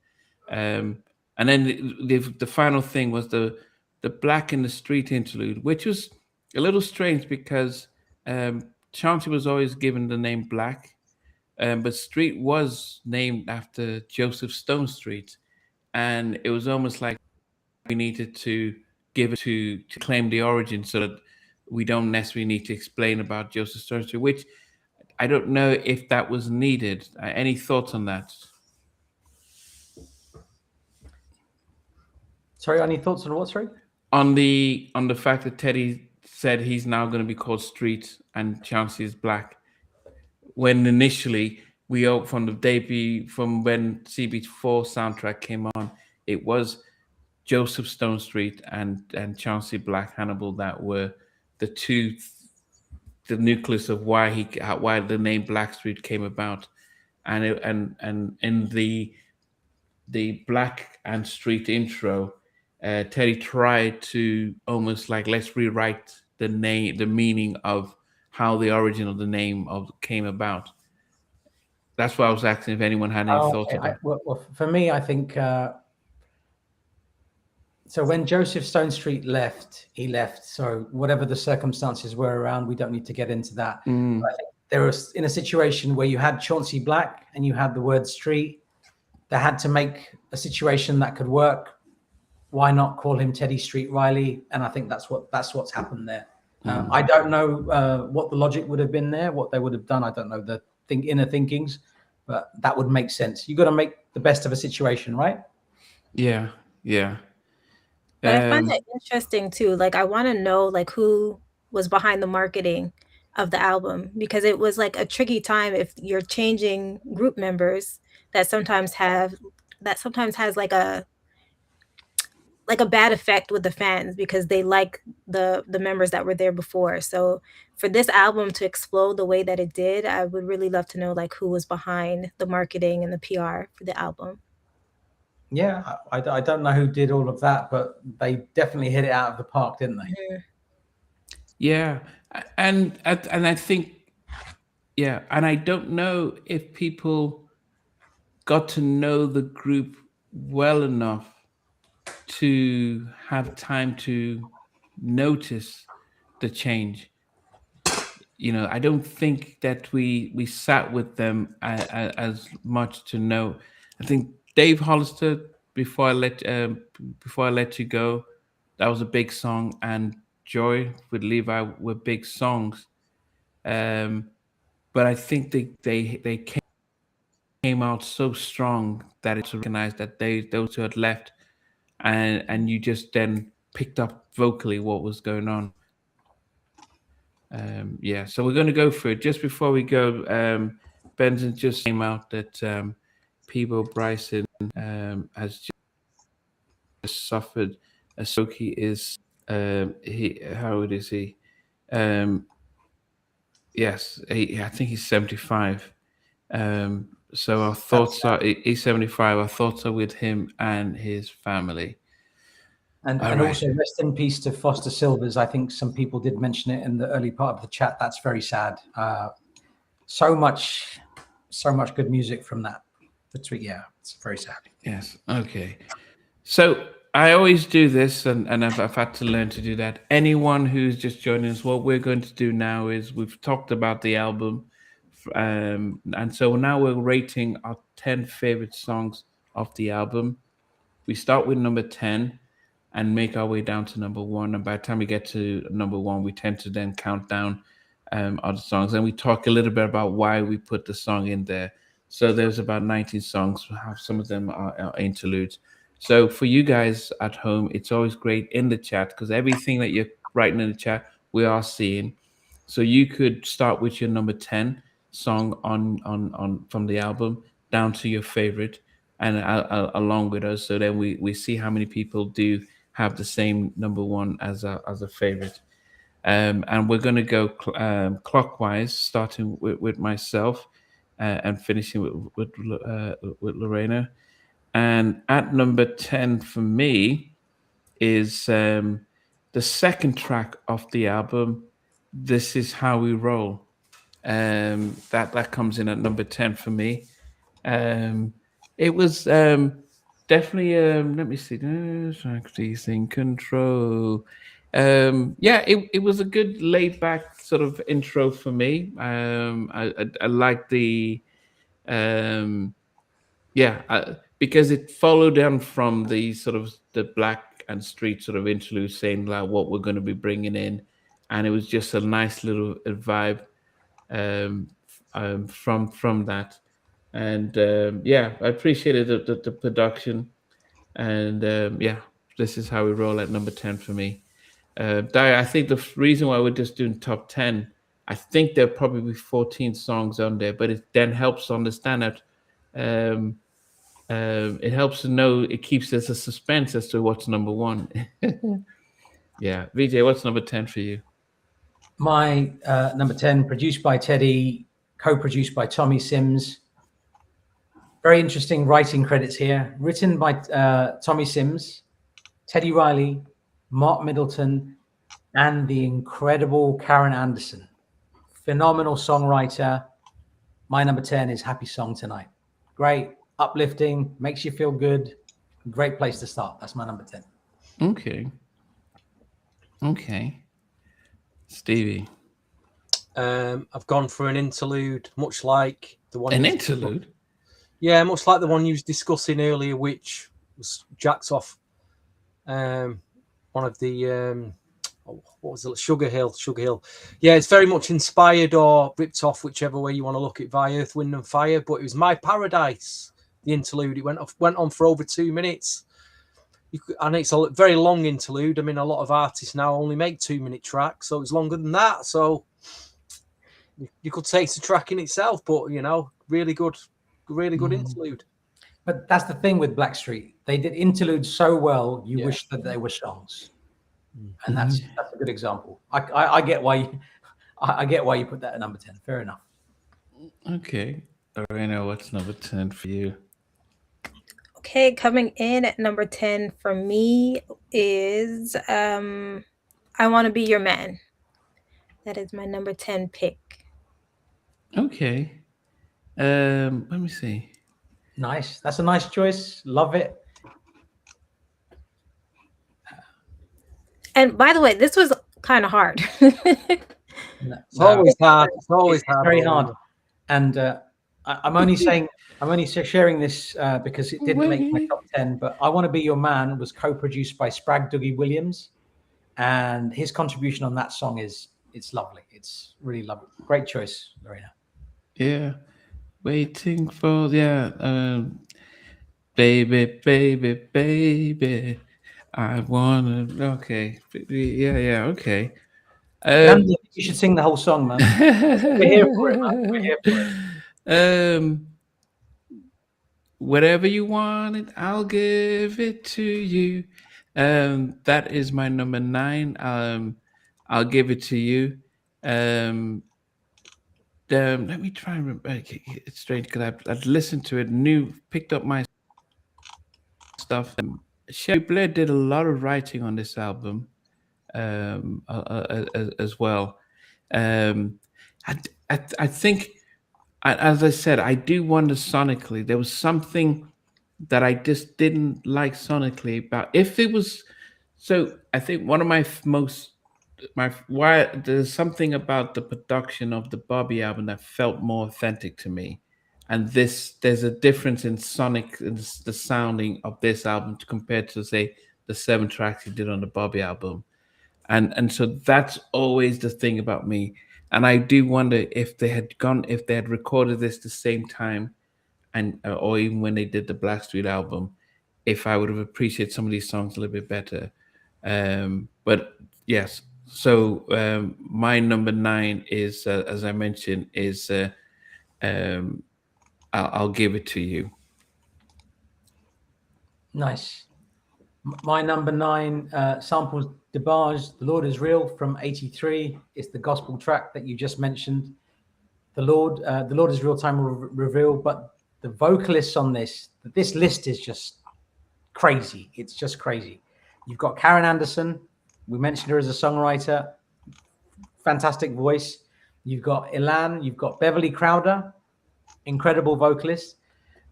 And then the final thing was the Black in the Street interlude, which was a little strange because Chauncey was always given the name Black, but Street was named after Joseph Stonestreet, and it was almost like we needed to give it to claim the origin so that we don't necessarily need to explain about Joseph Stonestreet, which I don't know if that was needed. Any thoughts on that? Sorry, any thoughts on what? Sorry, on the fact that Teddy said he's now going to be called Street and Chauncey is Black, when initially from the debut, from when CB4 soundtrack came on, it was Joseph Stonestreet and Chauncey Black Hannibal that were the nucleus of why the name Blackstreet came about, and in the Black and Street intro, Teddy tried to almost like, let's rewrite the meaning of how the origin of the name came about. That's why I was asking if anyone had any thoughts on that. Well, for me, I think so. When Joseph Stonestreet left, he left. So whatever the circumstances were around, we don't need to get into that. I think there was in a situation where you had Chauncey Black and you had the word Street. They had to make a situation that could work. Why not call him Teddy Street Riley? And I think that's what's happened there. I don't know what the logic would have been there, what they would have done. I don't know the inner thinkings, but that would make sense. You got to make the best of a situation, right? Yeah. But I find Um, that interesting too. Like I want to know like who was behind the marketing of the album because it was like a tricky time if you're changing group members that sometimes have that sometimes has like a bad effect with the fans because they like the members that were there before. So for this album to explode the way that it did, I would really love to know like who was behind the marketing and the PR for the album. Yeah, I don't know who did all of that, but they definitely hit it out of the park, didn't they? Mhm. yeah, and I think yeah, and I don't know if people got to know the group well enough to have time to notice the change. You know, I don't think that we sat with them as much to know. I think Dave Hollister, before I let you go, that was a big song, and Joy with Levi were big songs. Um, but I think they came out so strong that it's recognized that those two had left, and you just then picked up vocally what was going on. Yeah, so we're going to go through it. Just before we go, Benson just came out that Peebo Bryson has just suffered a stroke. He is how old is he? Yes, I think he's 75. So our thoughts are he's 75. Our thoughts are with him and his family. And All and right. also rest in peace to Foster Silvers. I think some people did mention it in the early part of the chat. That's very sad. So much good music from that. Yeah, it's very sad. Yes. Okay. So I always do this, and I've had to learn to do that. Anyone who's just joining us, what we're going to do now is we've talked about the album, and so now we're rating our 10 favorite songs of the album. We start with number 10 and make our way down to number 1. And by the time we get to number 1, we tend to then count down other songs, and we talk a little bit about why we put the song in there. So there's about 19 songs. Some of them are interludes. So for you guys at home, it's always great in the chat because everything that you're writing in the chat, we are seeing. So you could start with your number 10 song on from the album down to your favorite, and along with us. So then we see how many people do have the same number 1 as a favorite. And we're going to go clockwise, starting with myself and finishing with Lorena. And at number 10 for me is the second track of the album, This Is How We Roll. That comes in at number 10 for me. It was definitely, let me see, He's in Control. Yeah, it was a good laid back sort of intro for me. I like the because it followed on from the sort of the Black and Street sort of interlude saying like what we're going to be bringing in, and it was just a nice little vibe from that. And yeah, I appreciated the production, and yeah, This Is How We Roll at number 10 for me. I think the reason why we're just doing top 10, I think there'll probably be 14 songs on there, but it then helps understand that it helps to know, it keeps us a suspense as to what's number 1. Yeah, VJ, what's number 10 for you? My number 10, produced by Teddy, co-produced by Tommy Sims. Very interesting writing credits here. Written by Tommy Sims, Teddy Riley, Mark Middleton, and the incredible Karen Anderson. Phenomenal songwriter. My number 10 is Happy Song Tonight. Great, uplifting, makes you feel good. Great place to start. That's my number 10. Okay. Stevie. I've gone for an interlude, much like the one. An interlude? Yeah, much like the one you was discussing earlier, which was jacked off. One of the what was it? Sugar Hill. Yeah, it's very much inspired or ripped off, whichever way you want to look at, by Earth, Wind and Fire. But it was My Paradise, the interlude. It went on for over 2 minutes. and it's a very long interlude. I mean, a lot of artists now only make 2-minute tracks, so it's longer than that. So you could say it's a track in itself, but really good interlude. But that's the thing with Blackstreet. They did interludes so well, you wish that they were songs. And that's a good example. I get why you put that at number 10. Fair enough. Okay. Lorena, what's number 10 for you? Okay, coming in at number 10 for me is I Want to Be Your Man. That is my number 10 pick. Okay. Let me see. Nice. That's a nice choice. Love it. And by the way, this was kind of hard. It's always hard. It's always It's very hard. And I'm only sharing this because it didn't make my top 10. But I Want to Be Your Man was co-produced by Spragg Dougie Williams, and his contribution on that song it's lovely. It's really lovely. Great choice, Lorena. Yeah. Waiting for baby, baby, baby. I wanna. Okay. Yeah. Okay. Andy, you should sing the whole song, man. We're here for it, man. We're here for it. Whatever you want, I'll give it to you. That is my number 9. I'll give it to you. Let me try and remember. It's strange because I've listened to it, picked up my stuff. Sherry Blair did a lot of writing on this album as well. I think, as I said, I do wonder sonically. There was something that I just didn't like sonically about if it was. So I think one of why there's something about the production of the Bobby album that felt more authentic to me. And there's a difference in sonic, the sounding of this album compared to, say, the 7 tracks he did on the Bobby album. And so that's always the thing about me. And I do wonder if they had recorded this the same time, or even when they did the Blackstreet album, if I would have appreciated some of these songs a little bit better. But yes, so my number 9 is, as I mentioned, is I'll give it to you. Nice. My number 9 samples DeBarge, The Lord Is Real from '83. It's the gospel track that you just mentioned. The Lord Is Real, Time Will Reveal. But the vocalists on this list is just crazy. It's just crazy. You've got Karen Anderson. We mentioned her as a songwriter. Fantastic voice. You've got Ilan. You've got Beverly Crowder. Incredible vocalist.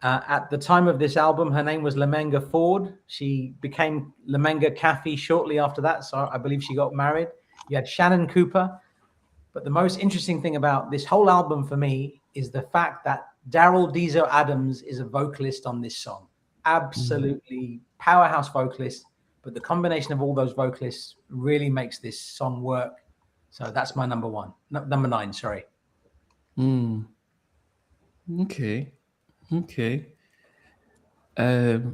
At the time of this album, her name was Lamenga Ford. She became Lamenga Caffey shortly after that. So I believe she got married. You had Shannon Cooper. But the most interesting thing about this whole album for me is the fact that Daryl Deezo Adams is a vocalist on this song. Absolutely powerhouse vocalist. But the combination of all those vocalists really makes this song work. So that's my number 9, sorry. Okay.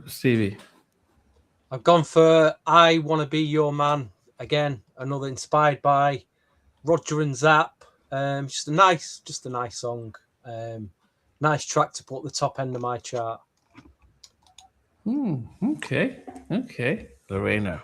Stevie. I've gone for I Want to Be Your Man. Again, another inspired by Roger and Zapp. Just a nice song. Nice track to put at the top end of my chart. Okay. Lorena.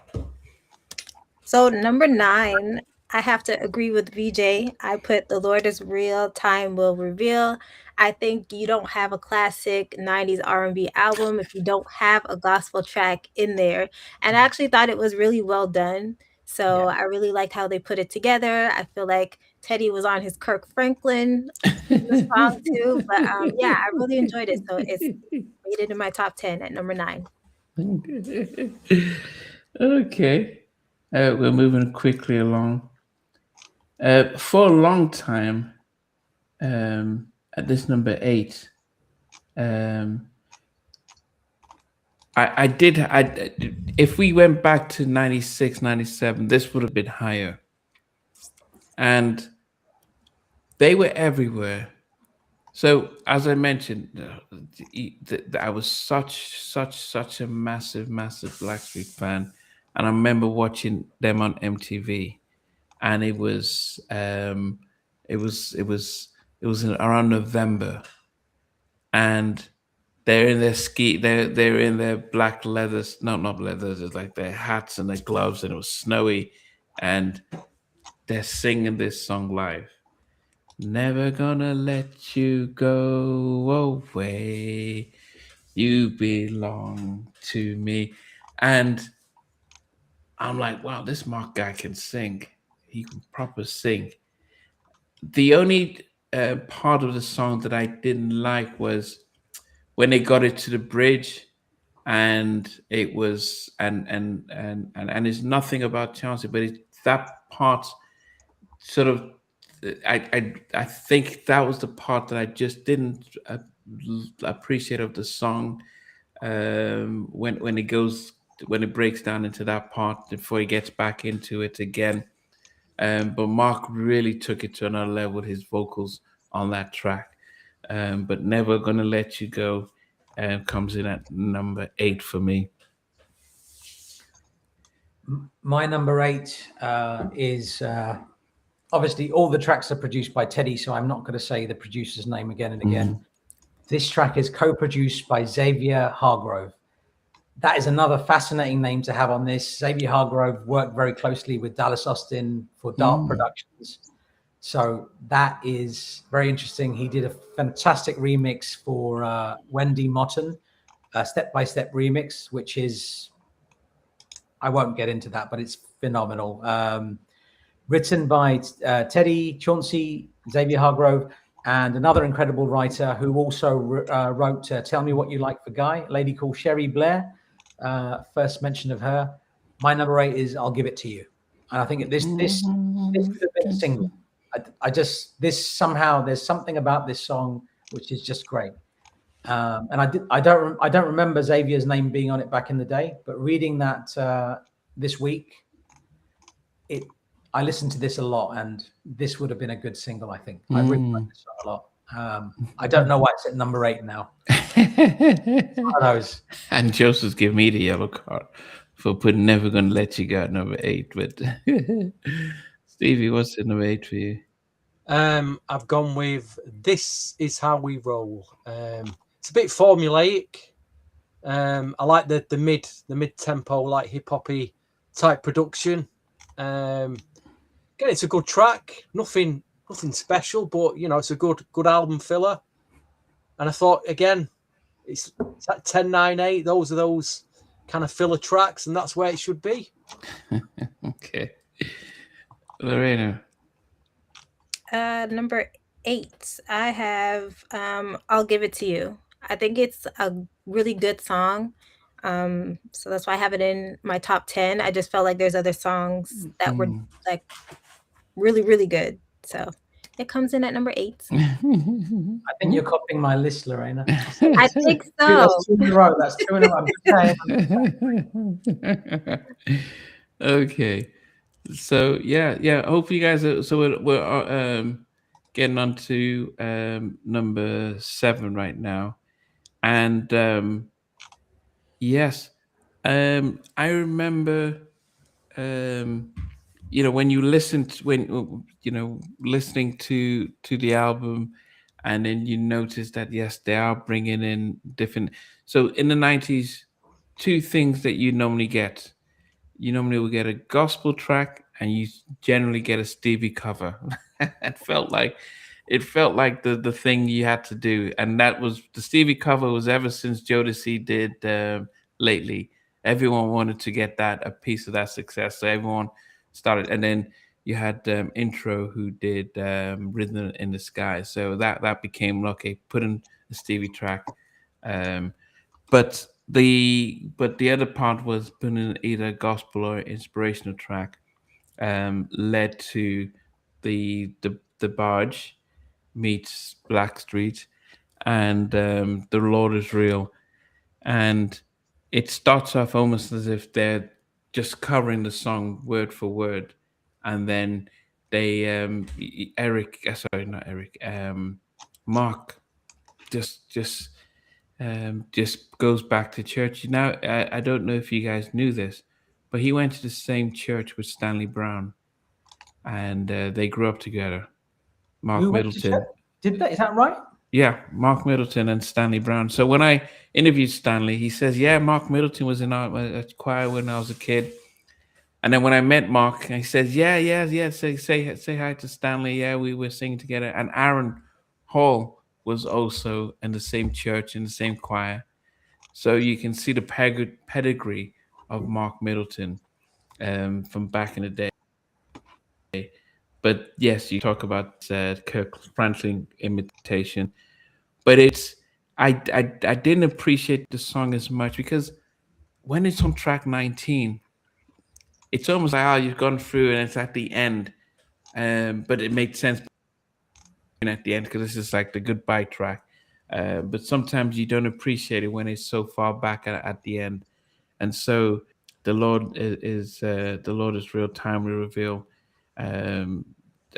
So number 9, I have to agree with VJ. I put The Lord Is Real, Time Will Reveal. I think you don't have a classic 90s R&B album if you don't have a gospel track in there. And I actually thought it was really well done. So I really liked how they put it together. I feel like Teddy was on his Kirk Franklin in the song too. But yeah, I really enjoyed it. So it's made it in my top 10 at number 9. Okay. We're moving quickly along. For a long time, at this number 8, if we went back to 96, 97, this would have been higher. And they were everywhere. So as I mentioned, I was such a massive Blackstreet fan, and I remember watching them on MTV, and it was around November, and they're in their they're in their black leathers, no, not leathers, it's like their hats and their gloves, and it was snowy, and they're singing this song live. Never gonna let you go away. You belong to me. And I'm like, wow, this Mark guy can sing. He can proper sing. The only part of the song that I didn't like was when they got it to the bridge, and it was and it's nothing about Chelsea, but that part sort of I think that was the part that I just didn't appreciate of the song, when it goes, when it breaks down into that part before he gets back into it again. But Mark really took it to another level with his vocals on that track. But Never Gonna Let You Go comes in at number 8 for me. My number 8 is obviously all the tracks are produced by Teddy, so I'm not going to say the producer's name again and again. This track is co-produced by Xavier Hargrove. That is another fascinating name to have on this. Xavier Hargrove worked very closely with Dallas Austin for Dark Productions. So that is very interesting. He did a fantastic remix for Wendy Motten, a step-by-step remix, which is, I won't get into that, but it's phenomenal. Written by Teddy, Chauncey, Xavier Hargrove, and another incredible writer who also wrote Tell Me What You Like for Guy, a lady called Sherry Blair. First mention of her. My number 8 is I'll Give It To You. And I think this could have been a single. I just, this somehow, there's something about this song which is just great. And I don't remember Xavier's name being on it back in the day, but reading that this week, I listened to this a lot, and this would have been a good single, I think. I really like this song a lot. I don't know why it's at number 8 now. And Joseph's giving me the yellow card for putting Never Gonna Let You Go at number 8. But Stevie, what's at number 8 for you? I've gone with This Is How We Roll. It's a bit formulaic. I like the mid tempo, like hip hoppy type production. Again, it's a good track. Nothing special, but you know, it's a good album filler. And I thought, again, it's at 10-9-8. Those are those kind of filler tracks, and that's where it should be. Okay, Lorena. Number 8, I have I'll Give It To You. I think it's a really good song. So that's why I have it in my top 10. I just felt like there's other songs that were like really, really good. So it comes in at number 8. I think you're copying my list, Lorena. I think so. That's 2 in a row. That's 2 in a row. I'm just saying. Okay. So yeah. Hope you guys are. So we're getting on to number 7 right now, and yes, I remember, you know, when you listening to the album, and then you notice that yes, they are bringing in different. So in the 90s, 2 things that you normally get. You normally will get a gospel track, and you generally get a Stevie cover. it felt like the thing you had to do, and that was the Stevie cover was ever since Jodeci did Lately. Everyone wanted to get a piece of that success, so everyone started. And then you had Intro, who did Rhythm in the Sky, so that became okay. Put in a Stevie track, but the other part was putting in either gospel or inspirational track, led to the Barge meets Blackstreet, and the Lord Is Real, and it starts off almost as if they're just covering the song word for word, and then they Mark just goes back to church. Now, I don't know if you guys knew this, but he went to the same church with Stanley Brown, and they grew up together. Mark Who went to Middleton. church? Did that? Is that right? Yeah, Mark Middleton and Stanley Brown. So when I interviewed Stanley, he says, "Yeah, Mark Middleton was in our choir when I was a kid." And then when I met Mark, he says, "Yeah. Say hi to Stanley. Yeah, we were singing together." And Aaron Hall was also in the same church in the same choir. So you can see the pedigree of Mark Middleton from back in the day. But yes, you talk about Kirk Franklin imitation, but I didn't appreciate the song as much because when it's on track 19, it's almost like, oh, you've gone through and it's at the end, but it made sense at the end because this is like the goodbye track. But sometimes you don't appreciate it when it's so far back at the end, and so the Lord is real time we reveal.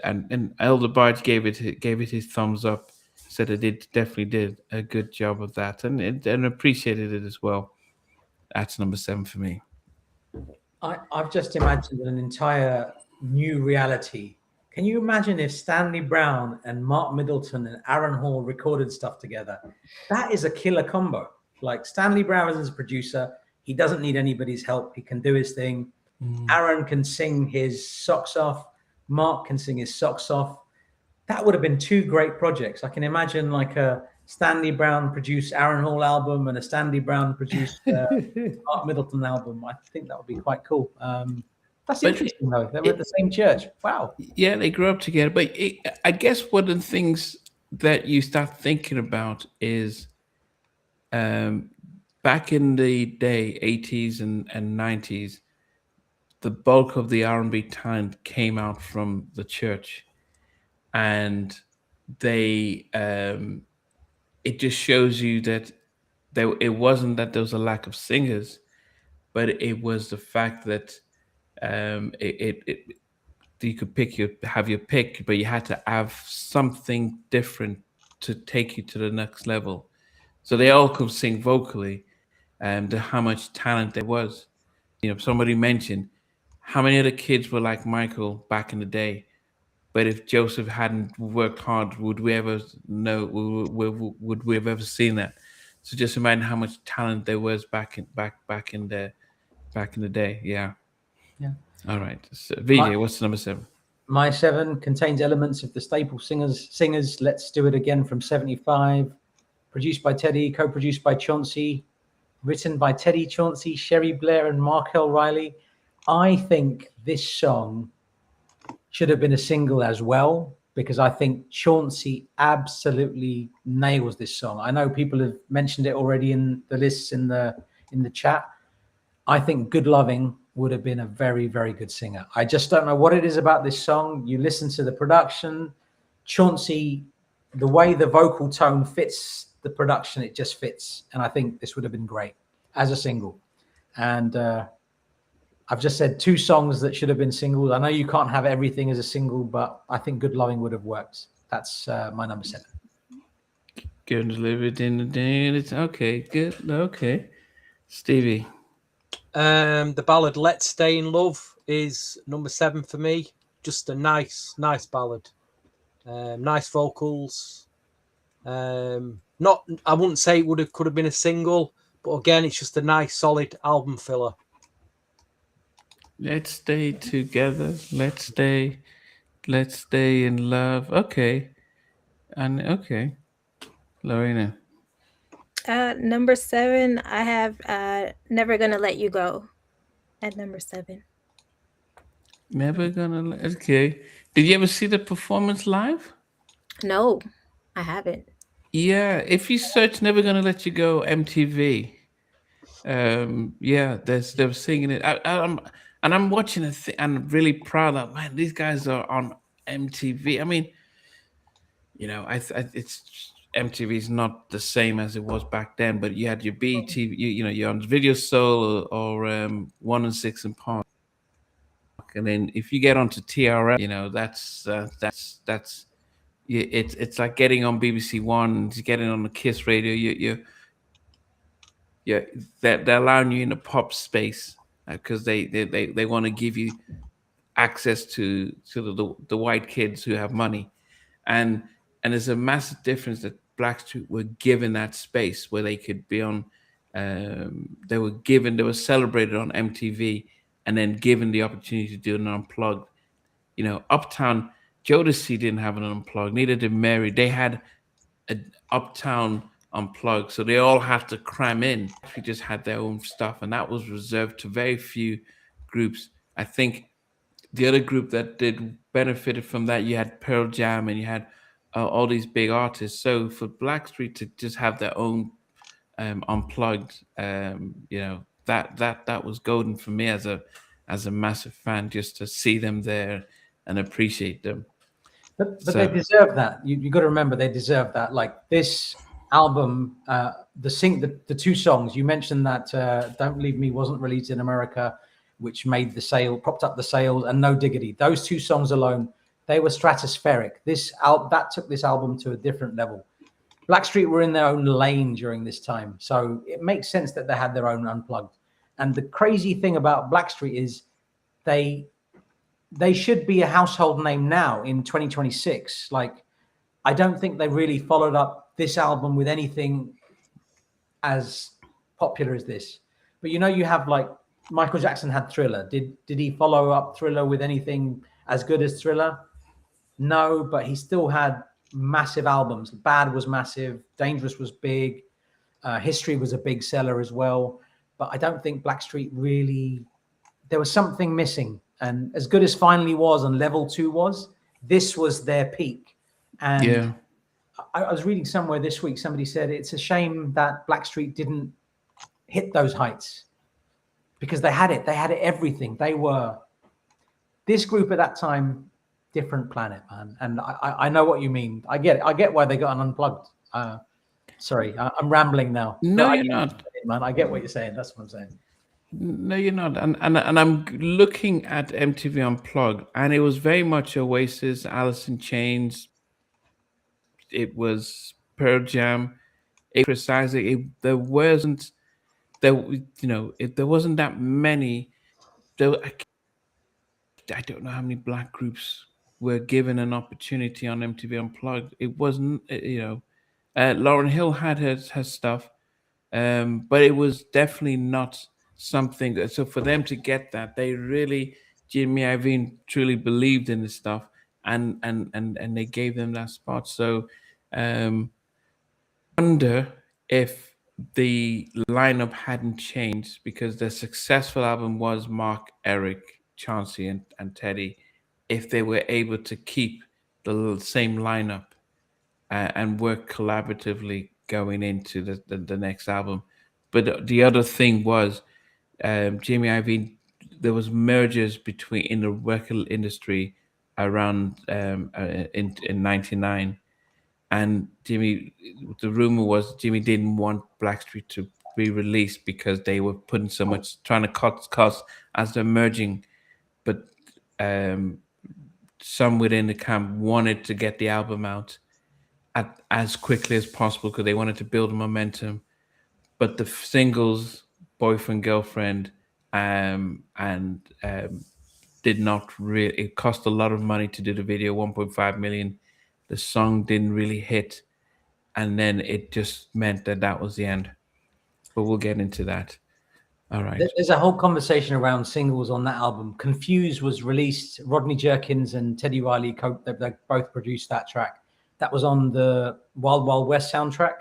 And Elder Barge gave it his thumbs up, said it definitely did a good job of that, and appreciated it as well. That's number 7 for me. I've just imagined an entire new reality. Can you imagine if Stanley Brown and Mark Middleton and Aaron Hall recorded stuff together? That is a killer combo. Like Stanley Brown is a producer. He doesn't need anybody's help. He can do his thing. Aaron can sing his socks off. Mark can sing his socks off. That would have been 2 great projects. I can imagine like a Stanley Brown produced Aaron Hall album and a Stanley Brown produced Mark Middleton album. I think that would be quite cool. That's interesting though. They were at the same church. Wow. Yeah, they grew up together. But I guess one of the things that you start thinking about is back in the day, 80s and 90s, the bulk of the R&B talent came out from the church, and they it just shows you that it wasn't that there was a lack of singers, but it was the fact that you could have your pick, but you had to have something different to take you to the next level. So they all could sing vocally, to how much talent there was. Somebody mentioned how many other kids were like Michael back in the day. But if Joseph hadn't worked hard, would we ever know? Would we have ever seen that? So just imagine how much talent there was back in the day. Yeah. All right. So, VJ, what's number 7? My 7 contains elements of the staple singers. Let's Do It Again from 75. Produced by Teddy, co-produced by Chauncey, written by Teddy, Chauncey, Sherry Blair, and Markel Riley. I think this song should have been a single as well, because I think Chauncey absolutely nails this song. I know people have mentioned it already in the lists in the chat. I think Good Loving would have been a very, very good singer. I just don't know what it is about this song. You listen to the production, Chauncey, the way the vocal tone fits the production, it just fits. And I think this would have been great as a single. And I've just said 2 songs that should have been singles. I know you can't have everything as a single, but I think Good Loving would have worked. That's my number 7. Good to live it in the day. It's okay. Good. Okay. Stevie. The ballad "Let's Stay in Love" is number 7 for me. Just a nice ballad. Nice vocals. I wouldn't say it could have been a single, but again, it's just a nice, solid album filler. Let's stay together. Let's stay in love. Okay. And okay. Lorena. Number 7, I have Never Gonna Let You Go at number 7. Never Gonna Let. Okay. Did you ever see the performance live? No, I haven't. Yeah, if you search "Never Gonna Let You Go" MTV, yeah, they were singing it. I'm watching it, and I'm really proud of, man, these guys are on MTV. I mean, it's MTV is not the same as it was back then, but you had your BET, you're on Video Soul or 1 and 6 and Park, and then if you get onto TRL, that's it's like getting on BBC One, getting on the Kiss radio. You they're allowing you in a pop space because they want to give you access to the white kids who have money, and there's a massive difference that Blackstreet were given that space where they could be on. They were celebrated on MTV, and then given the opportunity to do an unplugged. Uptown Jodeci didn't have an unplugged, neither did Mary. They had an Uptown unplugged, so they all had to cram in. We just had their own stuff, and that was reserved to very few groups. I think the other group that did benefited from that, you had Pearl Jam and you had all these big artists. So for Blackstreet to just have their own unplugged, that was golden for me as a massive fan, just to see them there and appreciate them. But they deserve that. You got to remember they deserve that. Like this album, the two songs you mentioned that "Don't Leave Me" wasn't released in America, which made propped up the sales, and "No Diggity." Those two songs alone, they were stratospheric. That took this album to a different level. Blackstreet were in their own lane during this time, so it makes sense that they had their own unplugged. And the crazy thing about Blackstreet is they should be a household name now in 2026. Like, I don't think they really followed up this album with anything as popular as this. But you have like Michael Jackson had Thriller. Did he follow up Thriller with anything as good as Thriller? No, but he still had massive albums. Bad was massive. Dangerous was big. History was a big seller as well. But I don't think Blackstreet really, there was something missing. And as good as Finally was and Level 2 was, this was their peak. And yeah. I was reading somewhere this week, somebody said it's a shame that Blackstreet didn't hit those heights, because they had it. They had everything. They were, this group at that time, different planet, man. And I know what you mean. I get it. I get why they got an unplugged. Sorry, I'm rambling now. No, you're not. Man, I get what you're saying. That's what I'm saying. No, you're not. And I'm looking at MTV Unplugged, and it was very much Oasis, Alice in Chains. It was Pearl Jam. There wasn't that many. I don't know how many black groups were given an opportunity on MTV Unplugged. It wasn't, Lauryn Hill had her stuff, but it was definitely not something. So for them to get that, they really, Jimmy Iovine truly believed in this stuff, and they gave them that spot. So, wonder if the lineup hadn't changed, because the successful album was Mark, Eric, Chauncey, and Teddy, if they were able to keep the same lineup and work collaboratively going into the next album. But the other thing was, Jamie Iovine, there was mergers in the record industry around in 99, and the rumor was Jimmy didn't want Blackstreet to be released because they were putting trying to cut costs as they're merging. But some within the camp wanted to get the album out as quickly as possible because they wanted to build momentum. But the singles, Boyfriend, Girlfriend, did not really, it cost a lot of money to do the video, 1.5 million. The song didn't really hit. And then it just meant that was the end. But we'll get into that. All right. There's a whole conversation around singles on that album. Confused was released. Rodney Jerkins and Teddy Riley, they both produced that track. That was on the Wild Wild West soundtrack.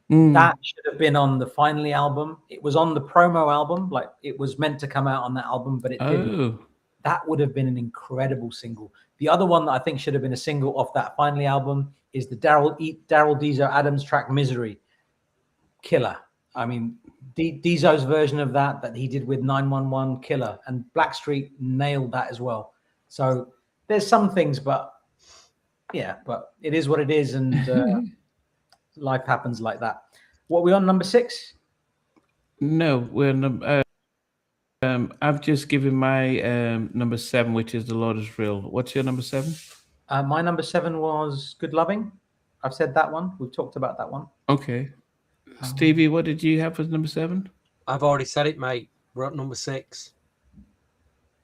That should have been on the Finally album. It was on the promo album. Like, it was meant to come out on that album, but it didn't. That would have been an incredible single. The other one that I think should have been a single off that Finally album is the Daryl Deezo Adams track, Misery. Killer. I mean, Deezo's version of that he did with 911, killer. And Blackstreet nailed that as well. So there's some things, but it is what it is. And life happens like that. What are we on, number 6? No, we're I've just given my number 7, which is The Lord Is Real. What's your number 7? My number 7 was Good Loving. I've said that one. We've talked about that one. Okay. Stevie, what did you have as number 7? I've already said it, mate. We're at number 6.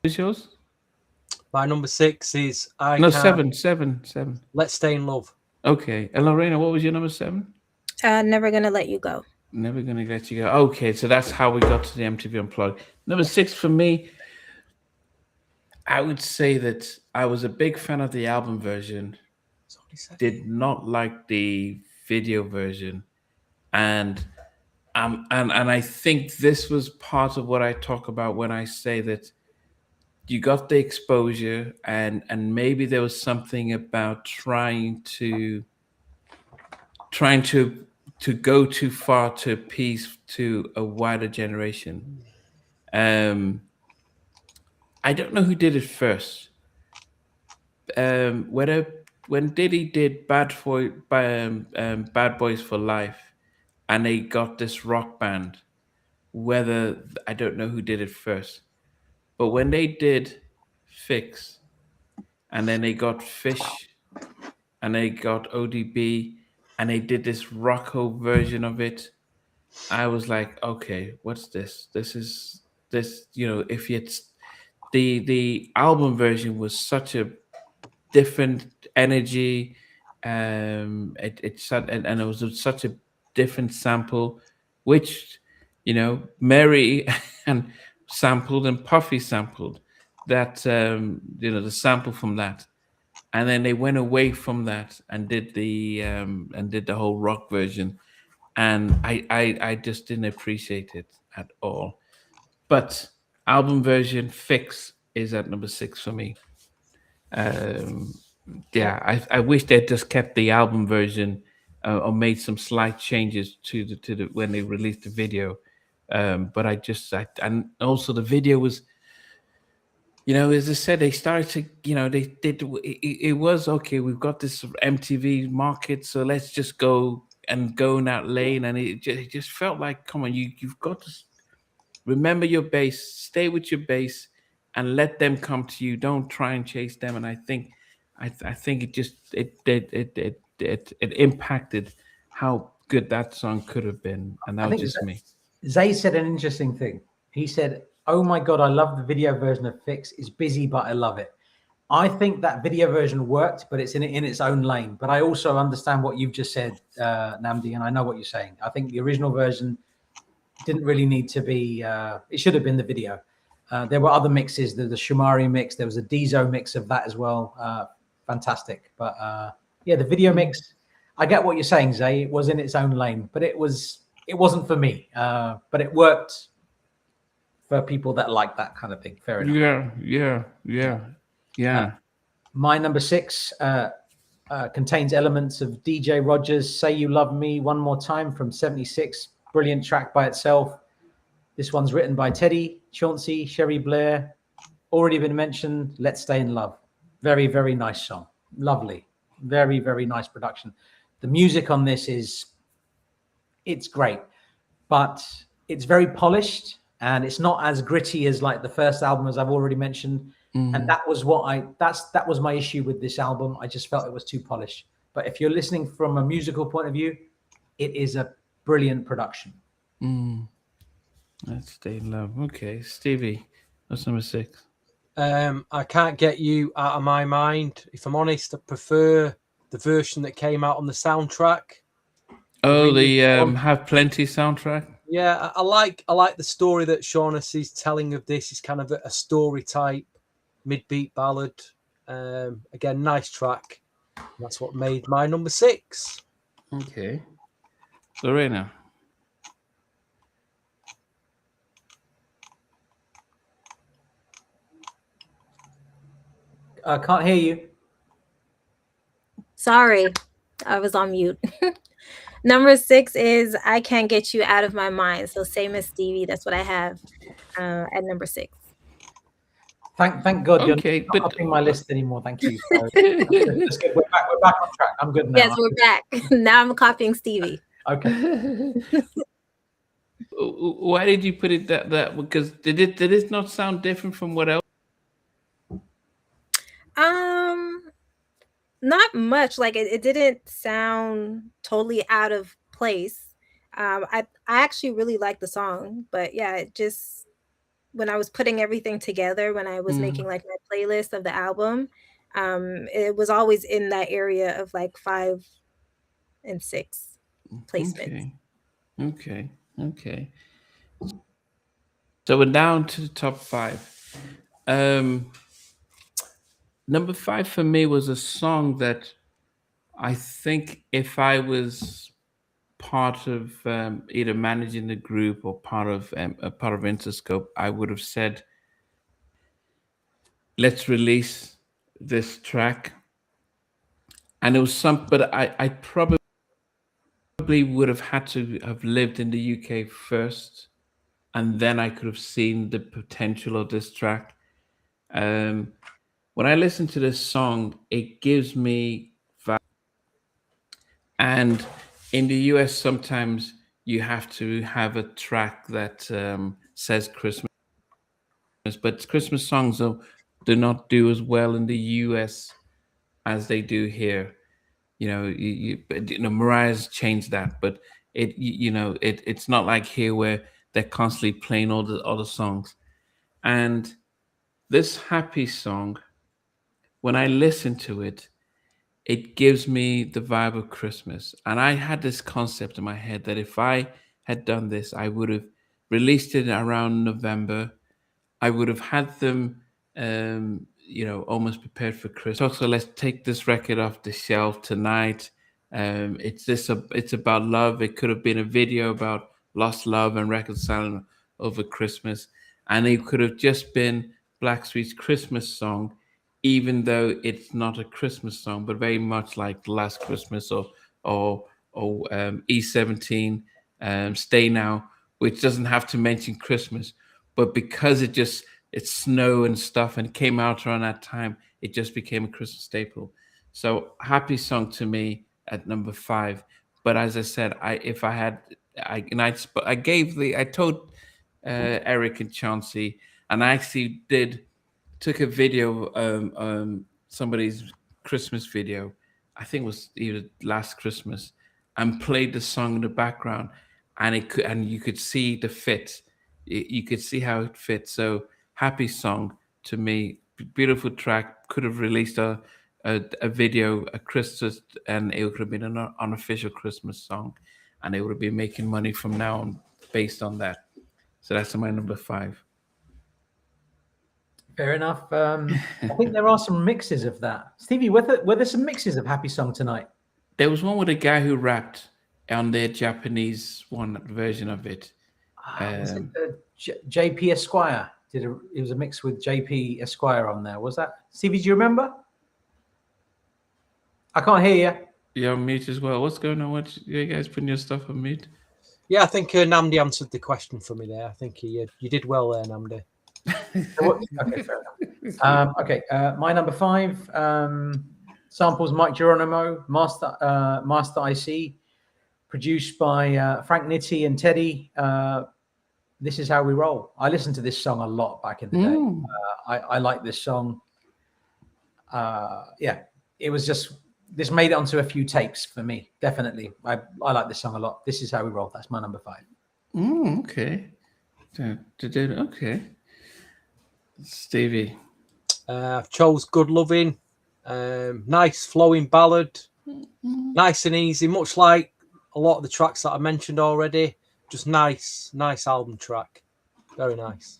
What's yours? My number 6 is No, 7. Let's Stay in Love. Okay. And Lorena, what was your number 7? Never Gonna Let You Go. Never Gonna Let You Go. Okay, so that's how we got to the MTV Unplugged. Number 6 for me, I would say that I was a big fan of the album version. Did not like the video version, and I think this was part of what I talk about when I say that you got the exposure, and maybe there was something about trying to go too far to appease to a wider generation. I don't know who did it first. When Diddy did Bad Boys for Life, and they got this rock band, I don't know who did it first, but when they did Fix, and then they got Fish, and they got ODB, and they did this rocko version of it, I was like, okay, what's this? This, if it's the album version was such a different energy, and it was such a different sample, which Mary and sampled and Puffy sampled that, the sample from that, and then they went away from that and did the whole rock version, and I just didn't appreciate it at all. But album version Fix is at number 6 for me. I wish they'd just kept the album version, or made some slight changes to the when they released the video. But and also the video was, as I said, they started to, they did. It was okay. We've got this MTV market, so let's just go in that lane, and it just felt like, come on, you've got to remember your base, stay with your base, and let them come to you. Don't try and chase them. And I think it impacted how good that song could have been, and that was just me. Zay said an interesting thing. He said, "Oh my God, I love the video version of Fix. It's busy, but I love it." I think that video version worked, but it's in its own lane. But I also understand what you've just said, Namdi, and I know what you're saying. I think the original version didn't really need to be. It should have been the video. There were other mixes. There's the Shumari mix. There was a Dizo mix of that as well. Fantastic. But the video mix. I get what you're saying, Zay. It was in its own lane, but it wasn't for me. But it worked for people that like that kind of thing. Fair enough. Yeah. My number 6 contains elements of DJ Rogers' "Say You Love Me One More Time" from '76. Brilliant track by itself. This one's written by Teddy, Chauncey, Sherry Blair. Already been mentioned. Let's Stay in Love. Very, very nice song. Lovely. Very, very nice production. The music on this it's great, but it's very polished, and it's not as gritty as like the first album, as I've already mentioned. And that was that was my issue with this album. I just felt it was too polished. But if you're listening from a musical point of view, it is a brilliant production. Let's Stay in Love. Okay, Stevie, what's number 6? I Can't Get You Out of My Mind. If I'm honest, I prefer the version that came out on the soundtrack. Oh, the Have Plenty soundtrack. Yeah, I like the story that Shaughnessy's telling of this. It's kind of a story type, mid-beat ballad. Again, nice track. That's what made my number 6. Okay, Lorena. I can't hear you. Sorry, I was on mute. Number 6 is I Can't Get You Out of My Mind. So same as Stevie, that's what I have at number 6. Thank God you're Okay, not upping my list anymore. Thank you. So, that's good. We're back on track. I'm good now. Yes, we're back. Now I'm copying Stevie. Okay. Why did you put it that? Because did it not sound different from what else? Not much. Like it didn't sound totally out of place. I actually really like the song, but yeah, it just when I was putting everything together, when I was making like my playlist of the album, it was always in that area of like 5 and 6 placements. Okay. So we're down to the top 5. Number 5 for me was a song that I think if I was part of either managing the group or part of Interscope, I would have said, "Let's release this track." And it was but I probably would have had to have lived in the UK first, and then I could have seen the potential of this track. When I listen to this song, it gives me and in the US, sometimes you have to have a track that says Christmas, but Christmas songs do not do as well in the US as they do here. Mariah's changed that, but it's not like here where they're constantly playing all the other songs. And this happy song, when I listen to it, it gives me the vibe of Christmas. And I had this concept in my head that if I had done this, I would have released it around November. I would have had them, almost prepared for Christmas. So let's take this record off the shelf tonight. It's about love. It could have been a video about lost love and reconciling over Christmas, and it could have just been Blackstreet's Christmas song, even though it's not a Christmas song, but very much like Last Christmas or E17, Stay Now, which doesn't have to mention Christmas, but because it's snow and stuff and it came out around that time, it just became a Christmas staple. So happy song to me at number 5. But as I said, I told Eric and Chauncey, and I actually took a video, somebody's Christmas video, I think it was either last Christmas, and played the song in the background, and you could see the fit. You could see how it fits. So happy song to me, beautiful track. Could have released a video, a Christmas, and it would have been an unofficial Christmas song, and they would have been making money from now on based on that. So that's my number 5. Fair enough. I think there are some mixes of that. Stevie, were there some mixes of Happy Song tonight? There was one with a guy who rapped on their Japanese version of it. Was it JP Esquire? It was a mix with JP Esquire on there. Was that? Stevie, do you remember? I can't hear you. You're on mute as well. What's going on? What you guys putting your stuff on mute? Yeah, I think Namdi answered the question for me there. I think you did well there, Namdi. Okay, fair enough. My number 5 samples Mike Geronimo, Master IC, produced by Frank Nitti and Teddy. This Is How We Roll. I listened to this song a lot back in the day. I like this song. It was just, this made it onto a few tapes for me. Definitely. I like this song a lot. This Is How We Roll. That's my number 5. Okay. Okay. Stevie. I've chose Good Loving. Nice flowing ballad. Nice and easy, much like a lot of the tracks that I mentioned already. Just nice album track. Very nice.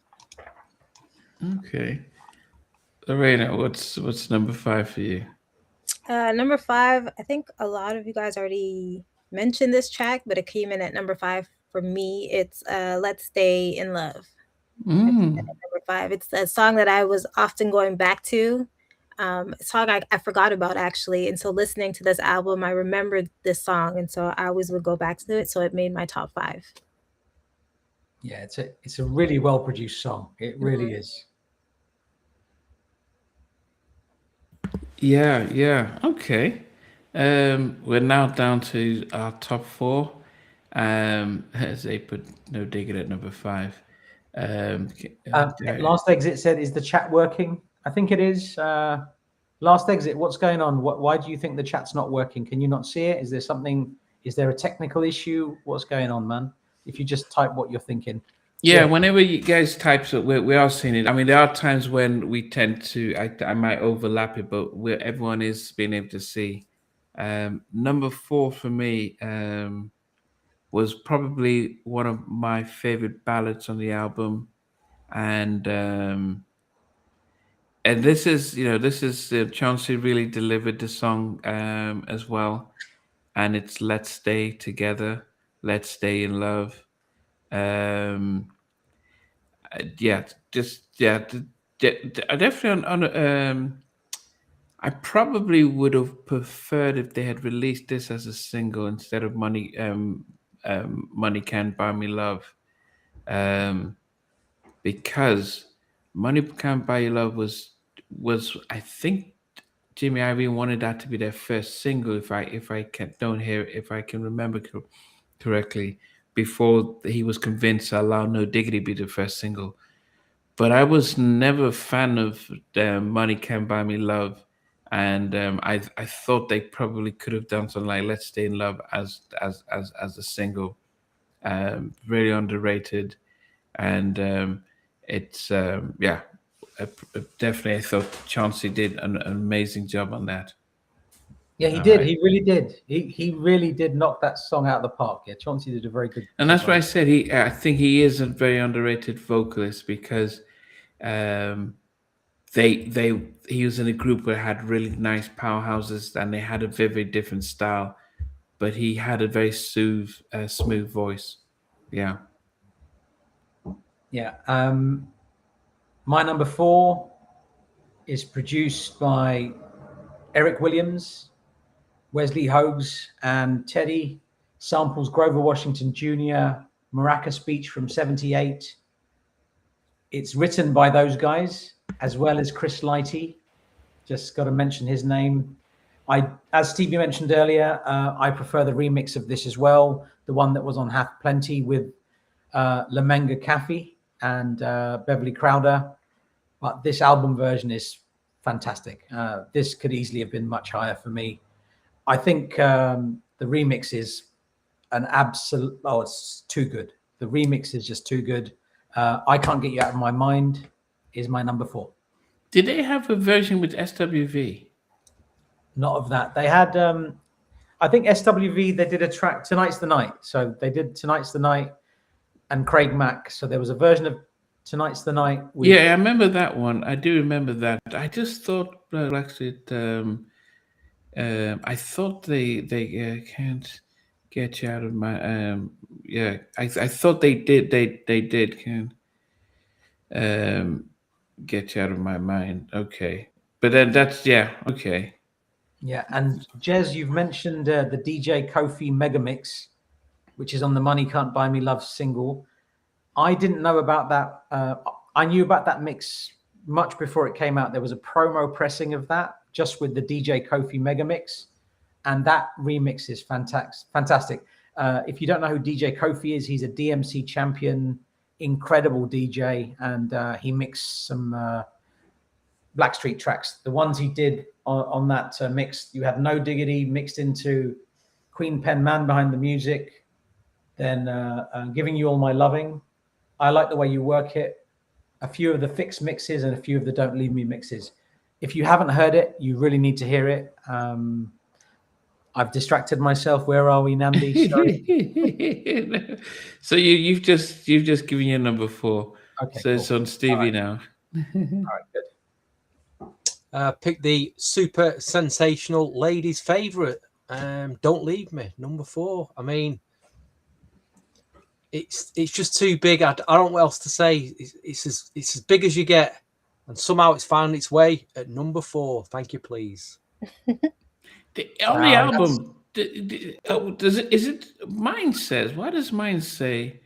Okay. Lorena, what's number 5 for you? Number 5, I think a lot of you guys already mentioned this track, but it came in at number 5 for me. It's Let's Stay in Love. Number 5. It's a song that I was often going back to. A song I forgot about actually. And so listening to this album, I remembered this song. And so I always would go back to it. So it made my top 5. Yeah, it's a really well produced song. It really is. Yeah. Okay. We're now down to our top 4. As they put No Diggity at number 5. Last Exit said, is the chat working? I think it is. Last Exit, what's going on? Why do you think the chat's not working? Can you not see it? Is there something? Is there a technical issue? What's going on, man? If you just type what you're thinking. Yeah, whenever you guys type it, we are seeing it. I mean, there are times when we tend to, I might overlap it, but everyone is being able to see. Number 4 for me was probably one of my favorite ballads on the album, and this is, Chauncey really delivered the song as well, and it's "Let's Stay Together, Let's Stay in Love." Yeah, I definitely I probably would have preferred if they had released this as a single instead of Money Can't Buy Me Love, because Money Can't Buy You Love was I think Jimmy Iovine wanted that to be their first single, if I can remember correctly, before he was convinced to allow No Diggity be the first single. But I was never a fan of Money Can't Buy Me Love, and I thought they probably could have done something like Let's Stay in Love as a single. Really underrated, and it's definitely, I thought Chauncey did an amazing job on that. Yeah, he did. Right. He really did. He really did knock that song out of the park. Yeah, Chauncey did a very good. And that's why I said I think he is a very underrated vocalist, because he was in a group where had really nice powerhouses and they had a very different style, but he had a very smooth voice. Yeah. Yeah. My number 4 is produced by Eric Williams, Wesley Hogues, and Teddy. Samples Grover Washington Jr., Maraca Speech from '78. It's written by those guys, as well as Chris Lighty. Just got to mention his name. As Stevie mentioned earlier, I prefer the remix of this as well, the one that was on Half Plenty with Lamenga Caffey and Beverly Crowder. But this album version is fantastic. This could easily have been much higher for me. I think the remix is an absolute, it's too good. The remix is just too good. I Can't Get You Out of My Mind is my number 4. Did they have a version with SWV? Not of that. They had, I think SWV, they did a track, Tonight's the Night. So they did Tonight's the Night and Craig Mack. So there was a version of Tonight's the Night. Yeah, I remember that one. I do remember that. I just thought Blackstreet, I thought they can't get you out of my, I thought they did can get you out of my mind. Okay. But then that's, okay. Yeah, and Jez, you've mentioned the DJ Kofi Megamix, which is on the Money Can't Buy Me Love single. I didn't know about that. I knew about that mix much before it came out. There was a promo pressing of that, just with the DJ Kofi Megamix, and that remix is fantastic. If you don't know who DJ Kofi is, he's a DMC champion, incredible DJ, and he mixed some Blackstreet tracks. The ones he did on that mix, you have No Diggity mixed into Queen Pen, Man Behind the Music, then Giving You All My Loving, I Like the Way You Work It, a few of the Fix mixes, and a few of the Don't Leave Me mixes. If you haven't heard it, you really need to hear it. I've distracted myself. Where are we, Namdi? Sorry. So you've just given your number 4. Okay, so cool. It's on Stevie now. All right, good. Pick the super sensational ladies' favorite. Don't Leave Me, number 4. I mean, it's just too big. I don't know what else to say. It's as big as you get, and somehow it's found its way at number 4. Thank you, please. On the album, is it? Mine says. Why does mine say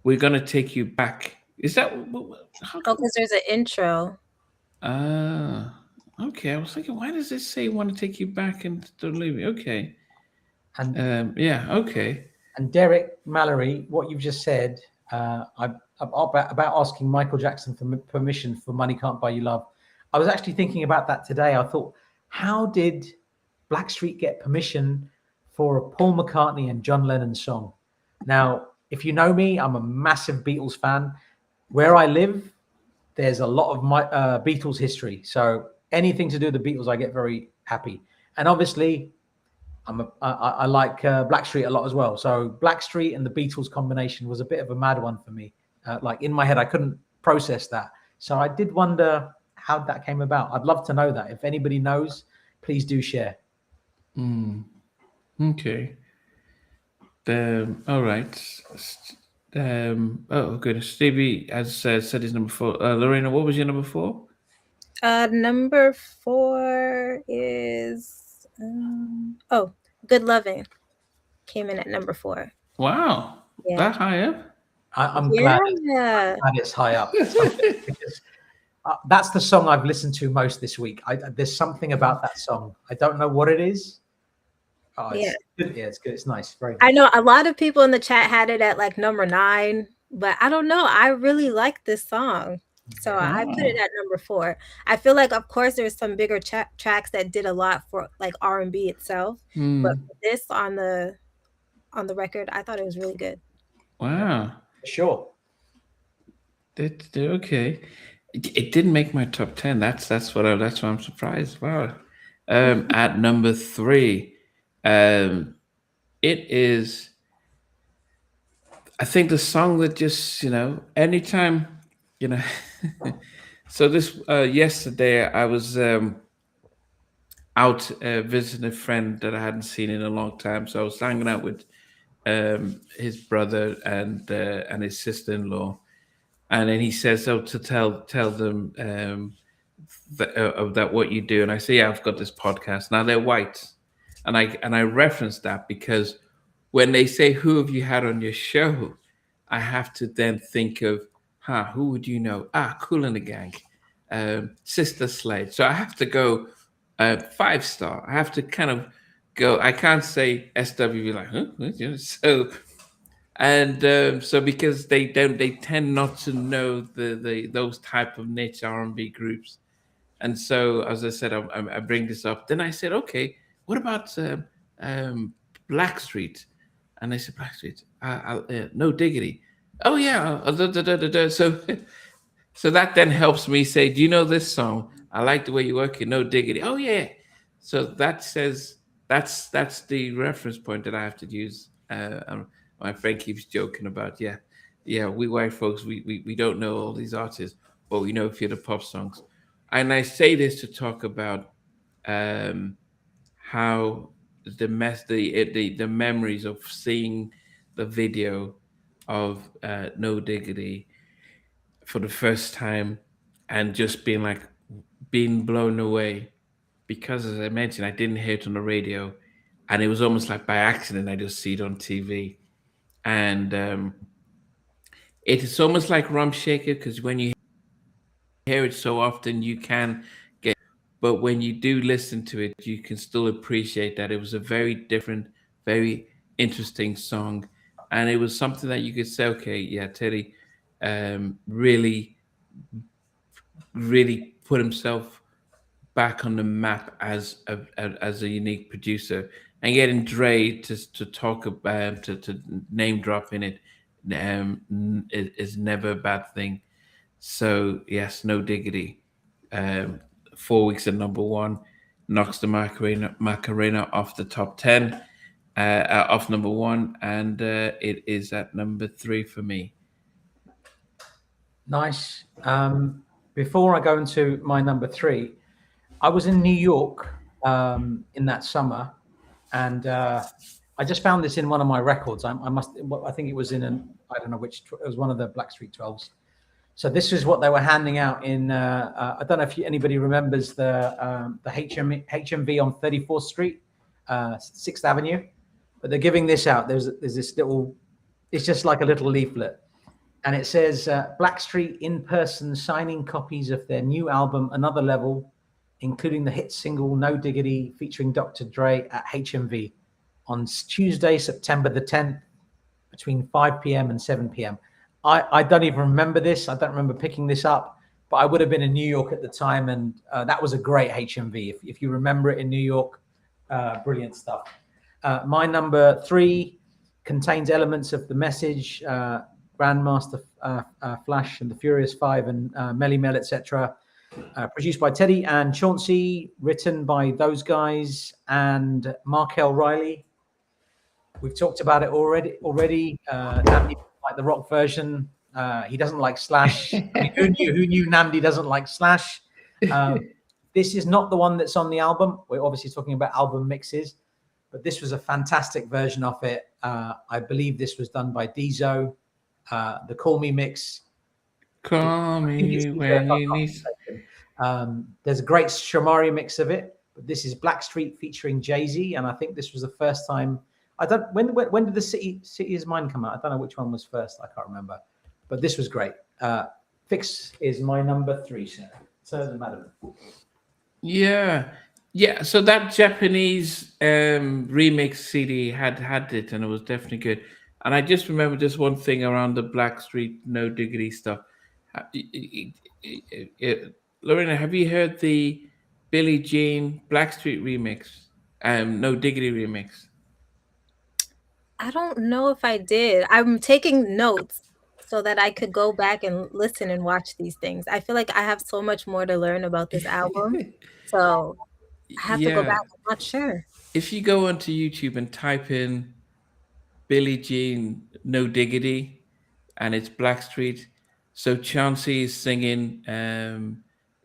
we're gonna take you back? Is that? Because there's an intro. Okay. I was thinking, why does it say want to take you back and don't leave me? Okay. And okay. And Derek Mallory, what you've just said, about asking Michael Jackson for permission for Money Can't Buy You Love. I was actually thinking about that today. I thought, how did Blackstreet get permission for a Paul McCartney and John Lennon song? Now, if you know me, I'm a massive Beatles fan. Where I live, there's a lot of my Beatles history. So anything to do with the Beatles, I get very happy. And obviously, I like Blackstreet a lot as well. So Blackstreet and the Beatles combination was a bit of a mad one for me. Like in my head, I couldn't process that. So I did wonder how that came about. I'd love to know that. If anybody knows, please do share. Okay. All right. Oh goodness, Stevie has said his number 4. Lorena, what was your number 4? Number 4 is Good Loving came in at number 4. Wow, Yeah. that high up. I'm glad it's high up. Because, that's the song I've listened to most this week. There's something about that song. I don't know what it is. Oh, it's good. Yeah, it's good. It's nice. Very nice. I know a lot of people in the chat had it at like number 9, but I don't know. I really like this song. So I put it at number 4. I feel like, of course, there's some bigger tracks that did a lot for like R&B itself, but this on the record, I thought it was really good. Wow. Sure. Okay. It didn't make my top 10. That's why I'm surprised. Wow. At number 3, it is, I think, the song that just, anytime, so this yesterday I was out visiting a friend that I hadn't seen in a long time. So I was hanging out with his brother and his sister-in-law, and then he says, "Oh, to tell them that what you do." And I say, "Yeah, I've got this podcast." Now they're white, and I reference that because when they say, "Who have you had on your show?" I have to then think of, who would you know? Kool and the Gang, Sister Slade. So I have to go 5-star. I have to kind of go. I can't say SWV like, huh? So, and so because they tend not to know the those type of niche R&B groups, and so as I said, I bring this up. Then I said, okay, what about Blackstreet? And they said, Blackstreet, no Diggity. Oh yeah, so that then helps me say, do you know this song? I like the way you work it. No Diggity. Oh yeah. So that says that's the reference point that I have to use. My friend keeps joking about, we white folks, we don't know all these artists, but we know a few of the pop songs. And I say this to talk about how the memories of seeing the video of No Diggity for the first time and just being blown away, because as I mentioned, I didn't hear it on the radio, and it was almost like by accident I just see it on TV, and it is almost like Rum Shaker, because when you hear it so often you can get, but when you do listen to it, you can still appreciate that it was a very different, very interesting song, and it was something that you could say, okay, yeah, Teddy really put himself back on the map as a unique producer, and getting Dre to talk about to name drop in it is never a bad thing. So yes, No Diggity, 4 weeks at number 1, knocks the Macarena off the top 10, off number 1, and it is at number 3 for me. Nice. Before I go into my number 3, I was in New York in that summer, and I just found this in one of my records. I think it was in I don't know which, it was one of the Blackstreet 12s. So this is what they were handing out in, I don't know if anybody remembers the HMV on 34th Street, 6th Avenue, but they're giving this out. There's this little, it's just like a little leaflet. And it says, Blackstreet in person signing copies of their new album, Another Level, including the hit single No Diggity featuring Dr. Dre at HMV on Tuesday, September the 10th, between 5 p.m. and 7 p.m. I don't even remember this. I don't remember picking this up, but I would have been in New York at the time, and that was a great HMV. If you remember it in New York, brilliant stuff. My number 3 contains elements of The Message, Grandmaster Flash and the Furious Five, and Melly Mel, etc. Produced by Teddy and Chauncey, written by those guys and Markel Riley. We've talked about it already. Namdi like the rock version. He doesn't like Slash. I mean, who knew Namdi doesn't like Slash? This is not the one that's on the album. We're obviously talking about album mixes, but this was a fantastic version of it. I believe this was done by Dizo. The Call Me mix. Call me when you need. There's a great Shamari mix of it, but this is Blackstreet featuring Jay-Z, and I think this was the first time. I don't. When did the City Is Mine come out? I don't know which one was first. I can't remember, but this was great. Fix is my number 3, sir. So, madam. Yeah. So that Japanese remix CD had it, and it was definitely good. And I just remember just one thing around the Blackstreet No Diggity stuff. Lorena, have you heard the Billie Jean Blackstreet remix? No Diggity remix. I don't know if I did. I'm taking notes so that I could go back and listen and watch these things. I feel like I have so much more to learn about this album. So I have to go back. I'm not sure. If you go onto YouTube and type in Billie Jean No Diggity, and it's Blackstreet. So Chauncey is singing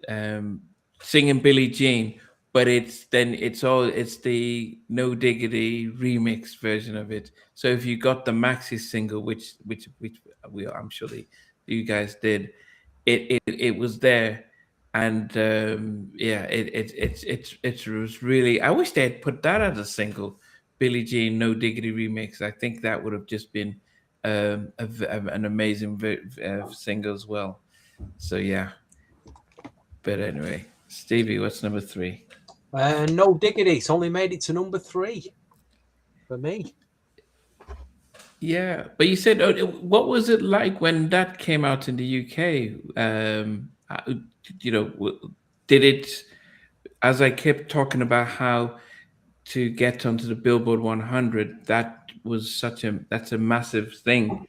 Billie Jean, but it's the No Diggity remix version of it. So if you got the maxi single, which I'm sure you guys did, it was there, and it was really. I wish they had put that as a single, Billie Jean No Diggity remix. I think that would have just been an amazing single as well. So yeah, but anyway, Stevie, what's number 3? No Diggity. It's only made it to number 3 for me. Yeah, but you said, what was it like when that came out in the UK? Did it? As I kept talking about how to get onto the Billboard 100, that's a massive thing.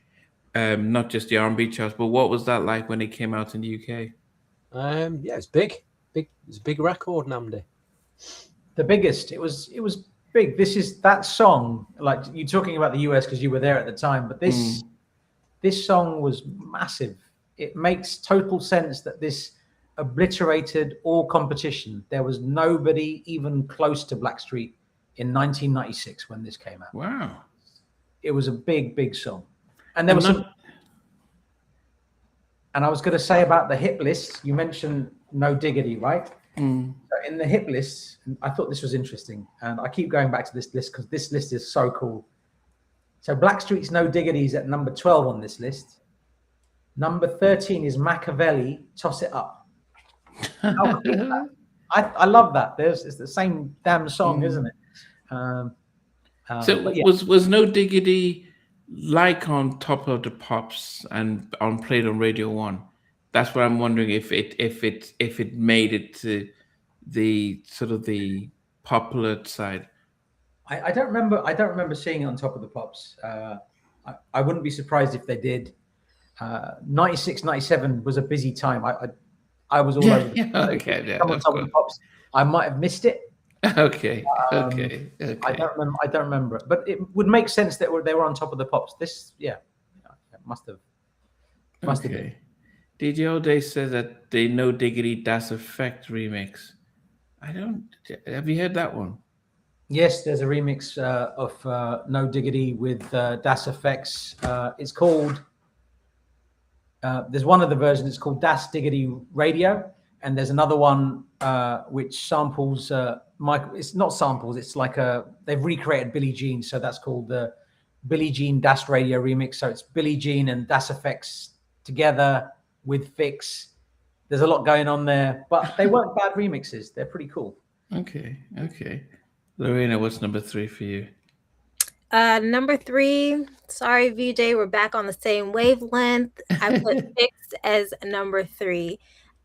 Not just the R&B charts, but what was that like when it came out in the UK? Yeah, it's big. It's a big record, Namdi. The biggest. It was big. This is that song. Like, you're talking about the US because you were there at the time, but this song was massive. It makes total sense that this obliterated all competition. There was nobody even close to Blackstreet in 1996 when this came out. Wow. It was a big song. And there was some. And I was going to say about the hit list, you mentioned No Diggity, right? So in the hit list, I thought this was interesting. And I keep going back to this list because this list is so cool. So Blackstreet's No Diggity is at number 12 on this list. Number 13 is Machiavelli, Toss It Up. How cool is that? I love that. It's the same damn song, isn't it? Was No Diggity like on Top of the Pops and played on Radio 1? That's what I'm wondering, if it made it to the sort of the popular side. I don't remember seeing it on Top of the Pops. I wouldn't be surprised if they did. 96, 97 was a busy time. I was all over. Okay, on Top of the Pops. I might have missed it. Okay. I don't remember it, but it would make sense that they were on Top of the Pops. This, must have been. DJ O'Day says that the No Diggity Das Effect remix. Have you heard that one? Yes, there's a remix of No Diggity with Das Effects. It's called. There's one of the versions. It's called Das Diggity Radio, and there's another one which samples Michael. It's not samples. It's like they've recreated Billie Jean, so that's called the Billie Jean Das Radio remix. So it's Billie Jean and Das Effects together with Fix. There's a lot going on there, but they weren't bad remixes. They're pretty cool. Okay. Lorena, what's number 3 for you? Number 3. Sorry, VJ, we're back on the same wavelength. I put Fix as number 3.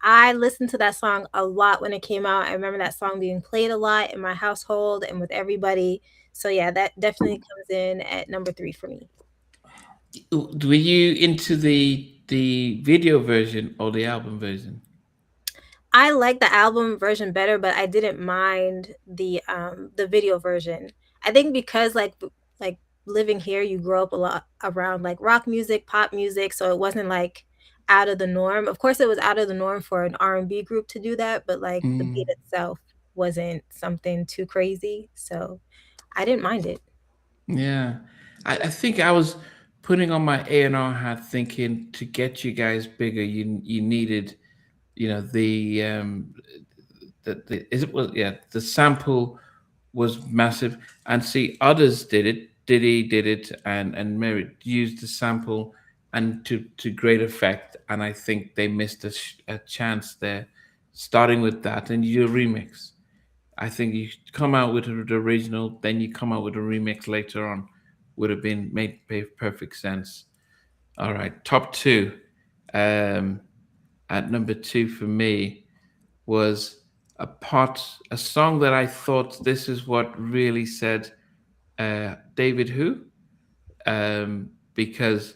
I listened to that song a lot when it came out. I remember that song being played a lot in my household and with everybody. So yeah, that definitely comes in at number 3 for me. Were you into the video version or the album version? I like the album version better, but I didn't mind the video version. I think because like living here, you grow up a lot around like rock music, pop music, so it wasn't like out of the norm. Of course, it was out of the norm for an R&B group to do that, but like the beat itself wasn't something too crazy, so I didn't mind it. Yeah, I think I was putting on my A&R hat, thinking to get you guys bigger, you needed, you know, the is it was yeah the sample was massive, and see others did it. Diddy did it, and Mary used the sample and to great effect, and I think they missed a chance there, starting with that and your remix. I think you come out with the original, then you come out with a remix later on, would have been made perfect sense. All right, top two. Um, at number two for me was a song that I thought this is what really said David who, because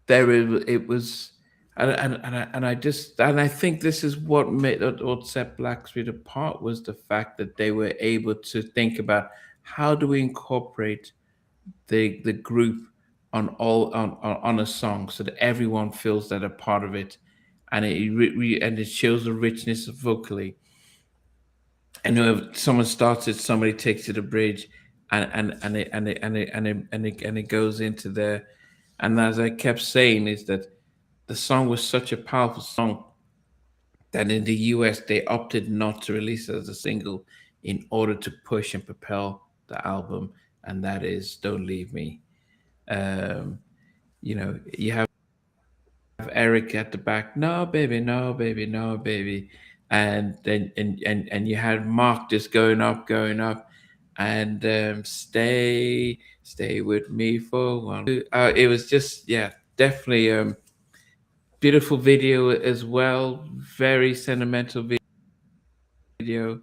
it was and I think this is what made what set Blackstreet apart was the fact that they were able to think about how do we incorporate the group on a song so that everyone feels that a part of it, and and it shows the richness vocally. And if someone starts it, somebody takes it to the bridge, and it goes into there. And as I kept saying, is that the song was such a powerful song that in the US they opted not to release it as a single in order to push and propel the album, and that is "Don't Leave Me." Um, you have Eric at the back, no baby, no baby, no baby, and then and you had Mark just going up, and stay with me for one. It was just definitely beautiful video as well, very sentimental video,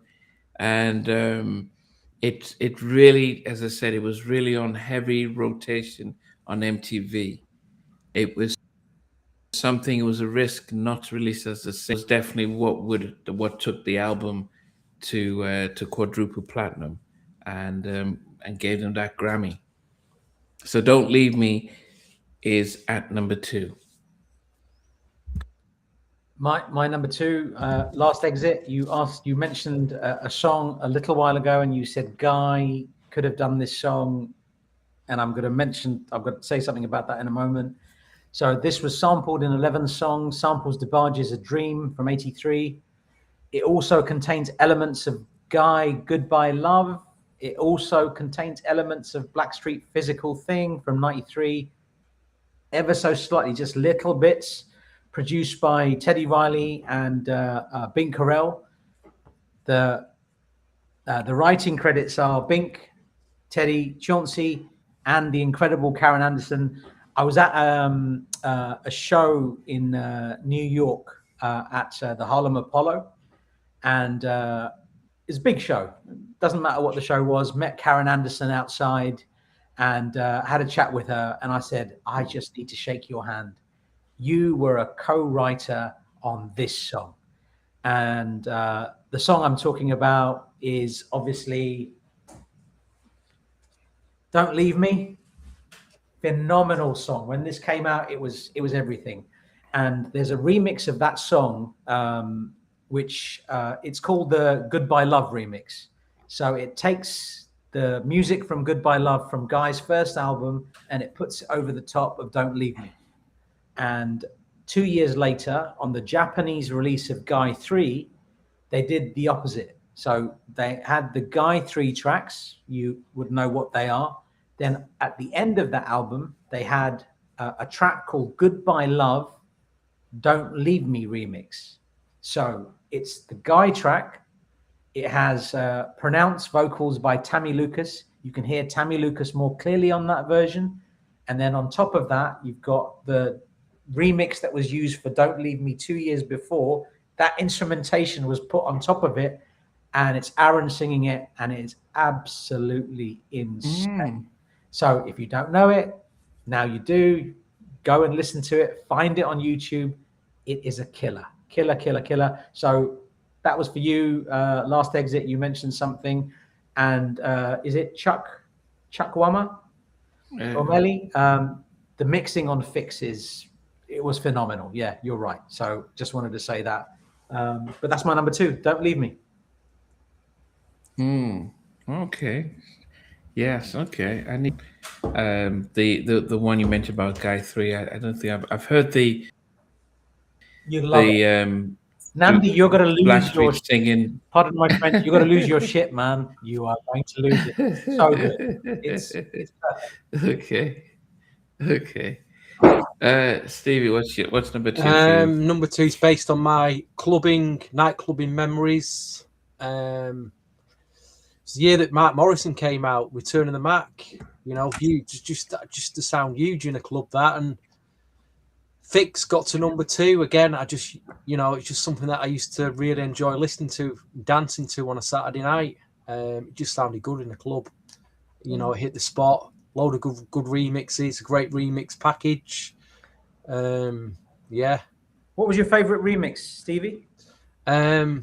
and it really, as I said, it was really on heavy rotation on MTV. It was something. It was a risk not to release as a single. It was definitely what took the album to quadruple platinum, and gave them that Grammy. So "Don't Leave Me" is at number two. My number two, Last Exit. You mentioned a song a little while ago, and you said Guy could have done this song, and I'm going to say something about that in a moment. So this was sampled in 11 songs. Samples DeBarge's "A Dream" from '83. It also contains elements of Guy "Goodbye Love." It also contains elements of Blackstreet "Physical Thing" from '93. Ever so slightly, just little bits, produced by Teddy Riley and Bink Carell. The writing credits are Bink, Teddy, Chauncey, and the incredible Karen Anderson. I was at a show in New York at the Harlem Apollo, and it's a big show. Doesn't matter what the show was. Met Karen Anderson outside and had a chat with her, and I said, I just need to shake your hand. You were a co-writer on this song. And the song I'm talking about is obviously "Don't Leave Me." Phenomenal song. When this came out, it was everything. And there's a remix of that song, which it's called the "Goodbye Love" remix. So it takes the music from "Goodbye Love" from Guy's first album, and it puts it over the top of "Don't Leave Me." And 2 years later, on the Japanese release of Guy 3, they did the opposite. So they had the Guy 3 tracks. You would know what they are. Then at the end of that album, they had a track called "Goodbye Love, Don't Leave Me" remix. So it's the Guy track. It has pronounced vocals by Tammy Lucas. You can hear Tammy Lucas more clearly on that version. And then on top of that, you've got the remix that was used for "Don't Leave Me" 2 years before, that instrumentation was put on top of it, and it's Aaron singing it, and it is absolutely insane. So if you don't know it, now you do. Go and listen to it. Find it on YouTube. It is a killer. So that was for you. Last Exit, you mentioned something. And is it Chuck Wama? O'Malley? The mixing on Fixes, it was phenomenal. Yeah, you're right. So just wanted to say that. But that's my number 2. Don't Leave Me. Okay. Yes. Okay. I need the one you mentioned about Guy 3. I don't think I've heard the You love it. Nandi, you're gonna lose Blackstreet your singing. Pardon my French. You're gonna lose your shit, man. You are going to lose it. So good. It's perfect. Okay. Stevie, what's number 2 for you? Number 2 is based on my nightclubbing memories. It's the year that Mark Morrison came out, Return of the Mac. You know, huge, just to sound huge in a club, that. And Fix got to number 2 again. I just, it's just something that I used to really enjoy listening to, dancing to on a Saturday night. It just sounded good in the club. It hit the spot. Load of good remixes, a great remix package. Yeah. What was your favorite remix, Stevie? The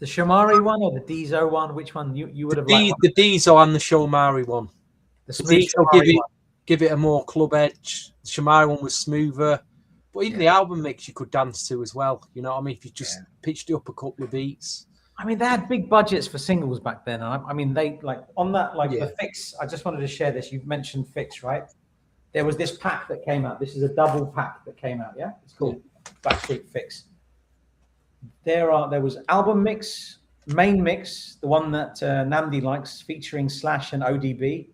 Shamari one or the Dieso one? Which one you would have liked? The Dieso and the Shamari one. The Dieso give it a more club edge. The Shamari one was smoother, but even the album mix you could dance to as well. You know what I mean? If you just pitched it up a couple of beats. I mean, they had big budgets for singles back then. I mean, they the Fix. I just wanted to share this. You mentioned Fix, right? There was this pack that came out. This is a double pack that came out. Yeah, it's called Blackstreet Fix. There was album mix, main mix, the one that Nandi likes, featuring Slash and ODB.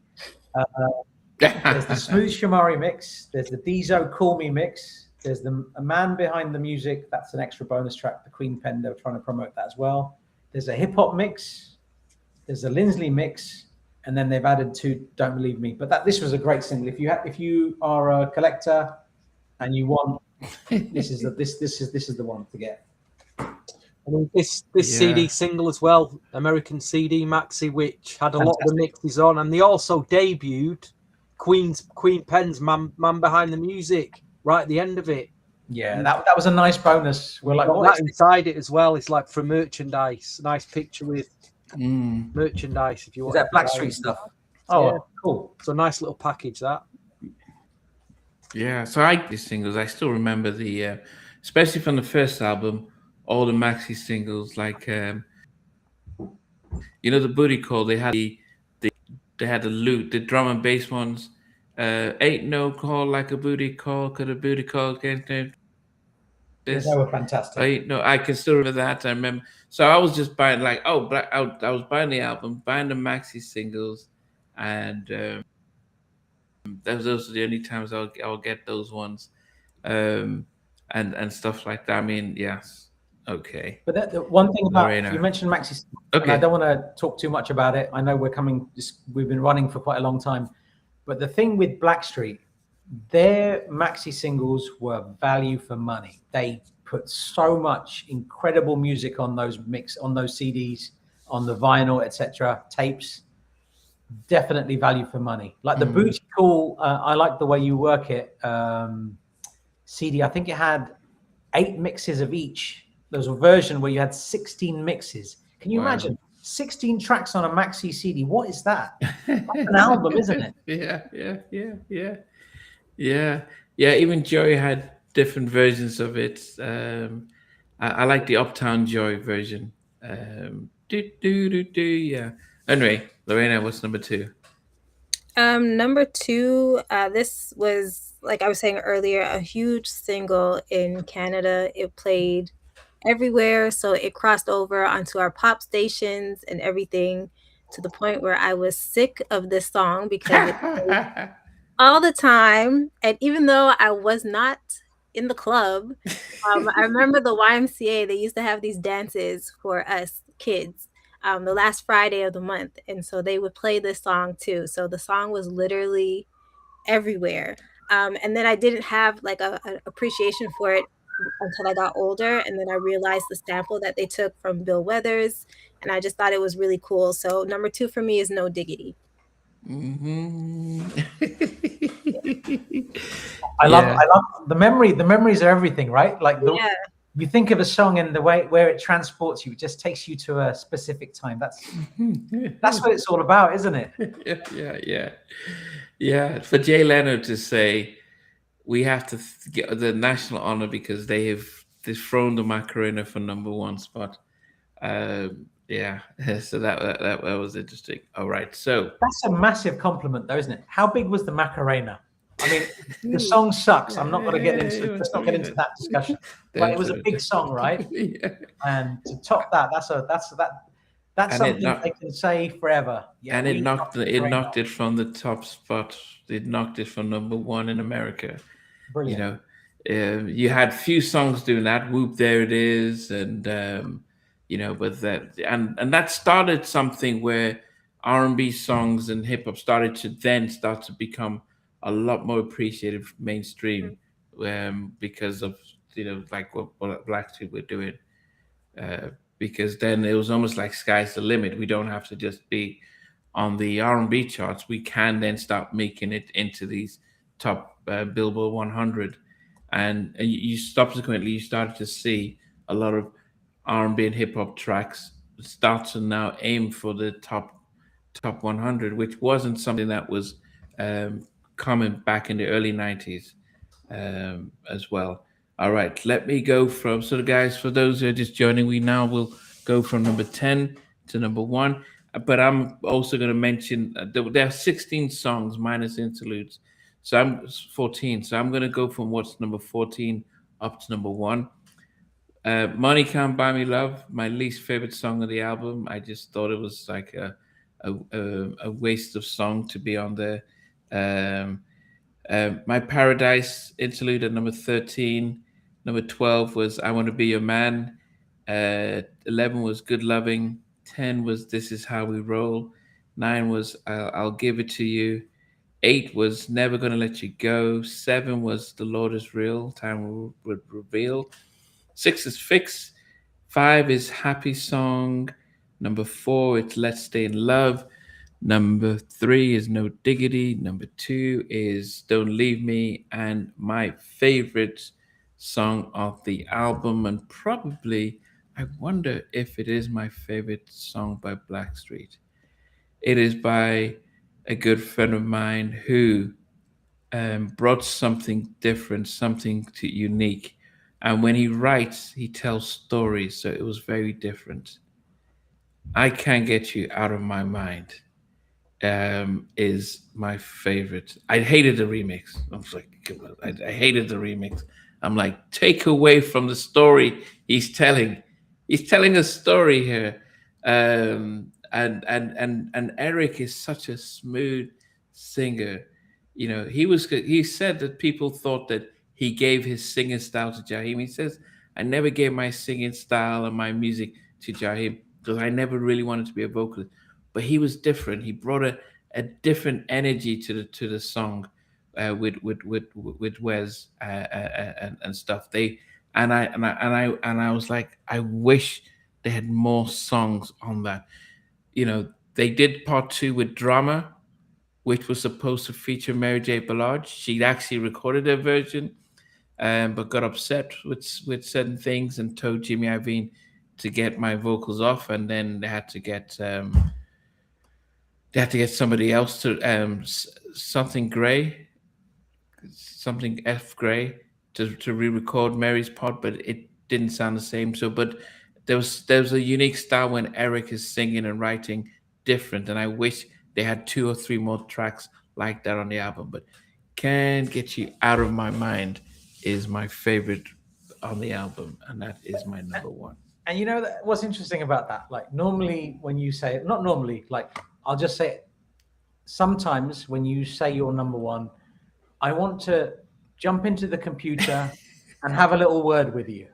There's the Smooth Shamari mix. There's the Dieso Call Me mix. There's a man behind the music. That's an extra bonus track. The Queen Pen, they were trying to promote that as well. There's a hip hop mix. There's a Lindsley mix, and then they've added 2 Don't Believe Me. But this was a great single. If you are a collector and you want, this is the one to get. I mean, this CD single as well, American CD Maxi, which had a lot of the mixes on, and they also debuted Queen Pen's Man Behind the Music right at the end of it. Yeah, that was a nice bonus. We're like, that inside it as well. It's like for merchandise. Nice picture with merchandise. If you want, is that Blackstreet stuff? Oh, cool. So nice little package that. Yeah, so I like these singles. I still remember the, especially from the first album, all the maxi singles, like the Booty Call. They had they had the loot, the drum and bass ones. Ain't no call like a booty call, could a booty call get this? They were fantastic. I can still remember that. I remember. So I was just buying I was buying the album, buying the maxi singles, and those are the only times I'll get those ones, and stuff like that. I mean, yes. Okay. But the one thing about Lorena. You mentioned maxi, and I don't want to talk too much about it. I know we've been running for quite a long time, but the thing with Blackstreet, their maxi singles were value for money. They put so much incredible music on those CDs, on the vinyl, etc., tapes. Definitely value for money. Like the Booty Call, I like the way you work it. CD, I think it had 8 mixes of each. There was a version where you had 16 mixes. Can you imagine 16 tracks on a maxi CD? What is that? That's an album, isn't it? Yeah. Even Joey had different versions of it. I like the Uptown Joy version. Yeah. Anyway, Lorena, what's number 2? Number 2, this was, like I was saying earlier, a huge single in Canada. It played everywhere, so it crossed over onto our pop stations and everything, to the point where I was sick of this song because it played all the time. And even though I was not in the club, I remember the YMCA, they used to have these dances for us kids the last Friday of the month, and so they would play this song too. So the song was literally everywhere. And then I didn't have like an appreciation for it until I got older, and then I realized the sample that they took from Bill Withers, and I just thought it was really cool. So number 2 for me is No Diggity. Mm-hmm. I Yeah. love the memory. The memories are everything, right? Like Yeah. you think of a song and the way where it transports you, it just takes you to a specific time. That's what it's all about, isn't it? Yeah. For Jay Leno to say we have to get the national honor because they have dethroned the Macarena for number 1 spot. Yeah, so that was interesting. All right, so That's a massive compliment, though, isn't it? How big was the Macarena? I mean, the song sucks. I'm not going to get into. Let's not get into that discussion. But it was a big song, right? Yeah. And to top that, that's And something they can say forever. Yeah, and it we knocked the Macarena. knocked it from the top spot. It knocked it from number 1 in America. Brilliant. You had few songs doing that. Whoop, there it is, and but that and that started something where R&B songs and hip hop started to become a lot more appreciated mainstream, because of like what Blackstreet were doing, because then it was almost like sky's the limit. We don't have to just be on the R&B charts. We can then start making it into these top Billboard 100, and you subsequently you started to see a lot of R&B and hip hop tracks start to now aim for the top 100, which wasn't something that was common back in the early 90s, as well. All right, let me go from, so guys, for those who are just joining, we now will go from number 10 to number 1. But I'm also going to mention there are 16 songs minus interludes. So I'm 14. So I'm going to go from what's number 14 up to number 1. Money Can't Buy Me Love, my least favorite song of the album. I just thought it was like a waste of song to be on there. My Paradise interlude at number 13. Number 12 was I Want to Be Your Man. 11 was Good Loving. 10 was This Is How We Roll. 9 was I'll Give It to You. 8 was Never Gonna Let You Go. 7 was The Lord Is Real. Time Would Reveal. 6 is Fix. 5 is Happy Song. Number 4, it's Let's Stay in Love. Number 3 is No Diggity. Number 2 is Don't Leave Me. And my favorite song of the album, and probably, I wonder if it is my favorite song by Blackstreet. It is by a good friend of mine who brought something different, something unique. And when he writes, he tells stories. So it was very different. I Can't Get You Out of My Mind is my favorite. I hated the remix. I was like, I hated the remix. I'm like, take away from the story he's telling. He's telling a story here. And Eric is such a smooth singer. He said that people thought that he gave his singing style to Jaheim. He says, I never gave my singing style and my music to Jaheim because I never really wanted to be a vocalist. But he was different. He brought a different energy to the song, with Wes, and stuff. I was like, I wish they had more songs on that. They did part 2 with Drama, which was supposed to feature Mary J. Blige. She actually recorded a version, but got upset with certain things and told Jimmy Iovine to get my vocals off, and then they had to get somebody else to something F Gray to re-record Mary's part, but it didn't sound the same. So, but there was a unique style when Eric is singing and writing different, and I wish they had 2 or 3 more tracks like that on the album. But Can't Get You Out of My Mind is my favorite on the album, and that is my number 1. And what's interesting about that? Like normally when you say, not normally, like I'll just say, sometimes when you say you're number 1, I want to jump into the computer and have a little word with you.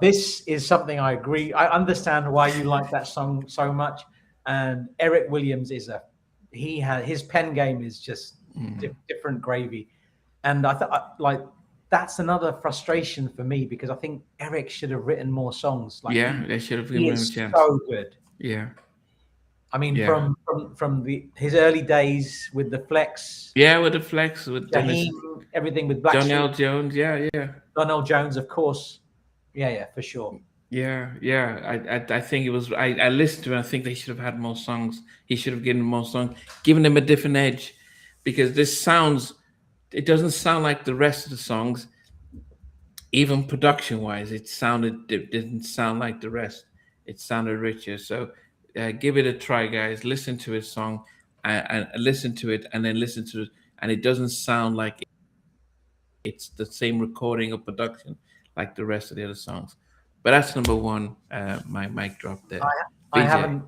This is something I agree. I understand why you like that song so much. And Eric Williams his pen game is just different gravy. And I thought like that's another frustration for me, because I think Eric should have written more songs. Like, they should have he given him a is chance. so good. Yeah. I mean, Yeah. from his early days with the Flex, Yeah, with the Flex, with Dennis, Jaheim, everything with John L. Blackstreet, Jones. Yeah, yeah. Donnell Jones, of course. Yeah, for sure. Yeah, yeah. I think it was. I listened to it. I think they should have had more songs. He should have given them more songs, given them a different edge, because this sounds. It doesn't sound like the rest of the songs. Even production wise, it didn't sound like the rest. It sounded richer. So, give it a try, guys. Listen to his song, and listen to it, and then listen to it, and it doesn't sound like it's the same recording or production like the rest of the other songs. But that's number one. My mic dropped there. I VJ. haven't.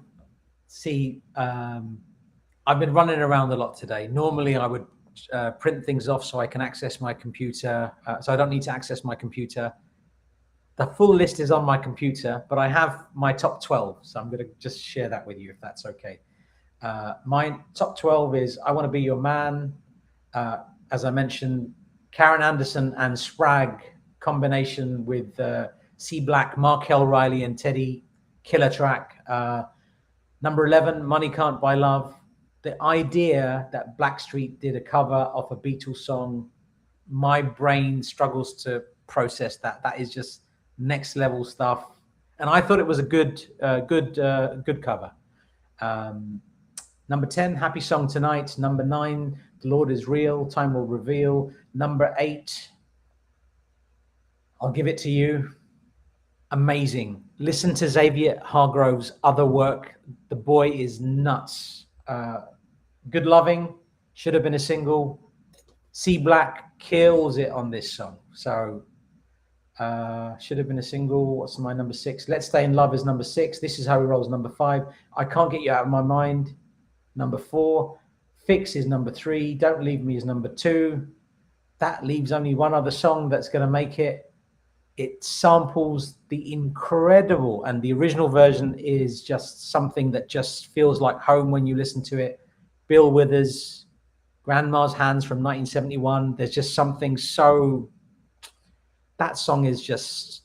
See, I've been running around a lot today. Normally, I would print things off so I can access my computer. So I don't need to access my computer. The full list is on my computer, but I have my top 12. So I'm going to just share that with you, if that's okay. My top 12 is I Want to Be Your Man. As I mentioned, Karen Anderson and Spragg combination with C Black, Markel Riley and Teddy, killer track. Number 11, Money Can't Buy Love. The idea that Blackstreet did a cover of a Beatles song, my brain struggles to process that. That is just next level stuff. And I thought it was a good cover. Number 10, Happy Song Tonight. Number 9, The Lord Is Real, Time Will Reveal. Number 8, I'll Give It to You. Amazing. Listen to Xavier Hargrove's other work. The boy is nuts. Good Loving should have been a single. C Black kills it on this song. So should have been a single. What's my number 6? Let's Stay in Love is number 6. This Is How He Rolls, number 5. I Can't Get You Out of My Mind, number 4. Fix is number 3. Don't Leave Me is number 2. That leaves only one other song that's going to make it. It samples the incredible, and the original version is just something that just feels like home when you listen to it. Bill Withers, Grandma's Hands from 1971. There's just something so, that song is just,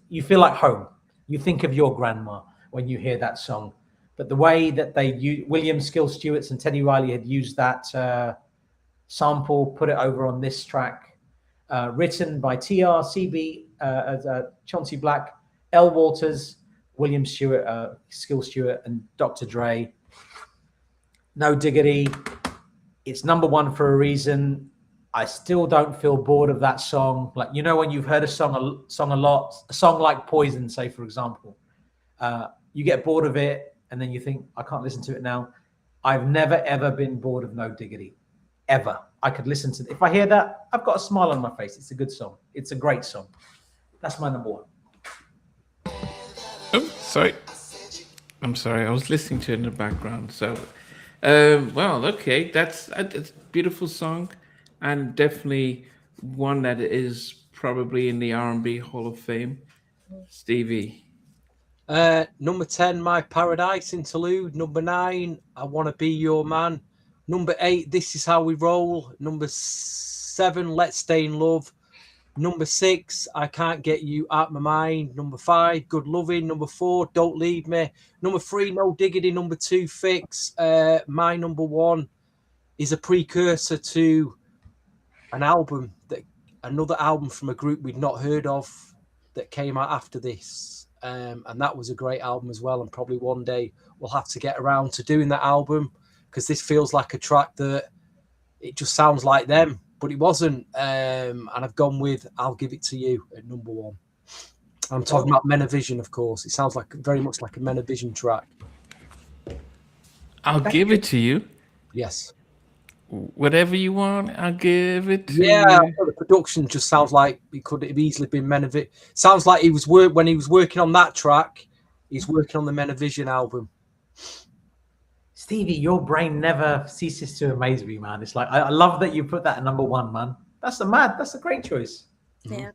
you feel like home. You think of your grandma when you hear that song. But the way that William Skill Stewart's and Teddy Riley had used that sample, put it over on this track, written by TR, CB, Chauncey Black, L. Walters, William Stewart, Skill Stewart, and Dr. Dre. No Diggity. It's number 1 for a reason. I still don't feel bored of that song. Like, you know, when you've heard a song a lot, a song like Poison, say, for example, you get bored of it and then you think, I can't listen to it now. I've never, ever been bored of No Diggity. Ever. I could listen to it. If I hear that, I've got a smile on my face. It's a good song. It's a great song. That's my number 1. Oh, sorry. I'm sorry. I was listening to it in the background. So, well, okay. That's a beautiful song, and definitely one that is probably in the R&B Hall of Fame. Stevie. Number 10, My Paradise Interlude. Number 9, I Want to Be Your Man. Number 8, This Is How We Roll. Number 7, Let's Stay in Love. Number 6, I Can't Get You Out My Mind. Number 5, Good Loving. Number 4, Don't Leave Me. Number 3, No Diggity. Number 2, Fix. My number 1 is a precursor to another album from a group we'd not heard of that came out after this. And that was a great album as well. And probably one day we'll have to get around to doing that album, because this feels like a track that it just sounds like them, but it wasn't. And I've gone with I'll Give It to You at number 1. I'm talking about Menavision, of course. It sounds like very much like a Menavision track. I'll give it to you. Yes. Whatever you want, I'll give it to you. Yeah, the production just sounds like it could have easily been Menavision. Sounds like when he was working on that track, he's working on the Menavision album. Stevie, your brain never ceases to amaze me, man. It's like, I love that you put that at number 1, man. That's a great choice. Yeah.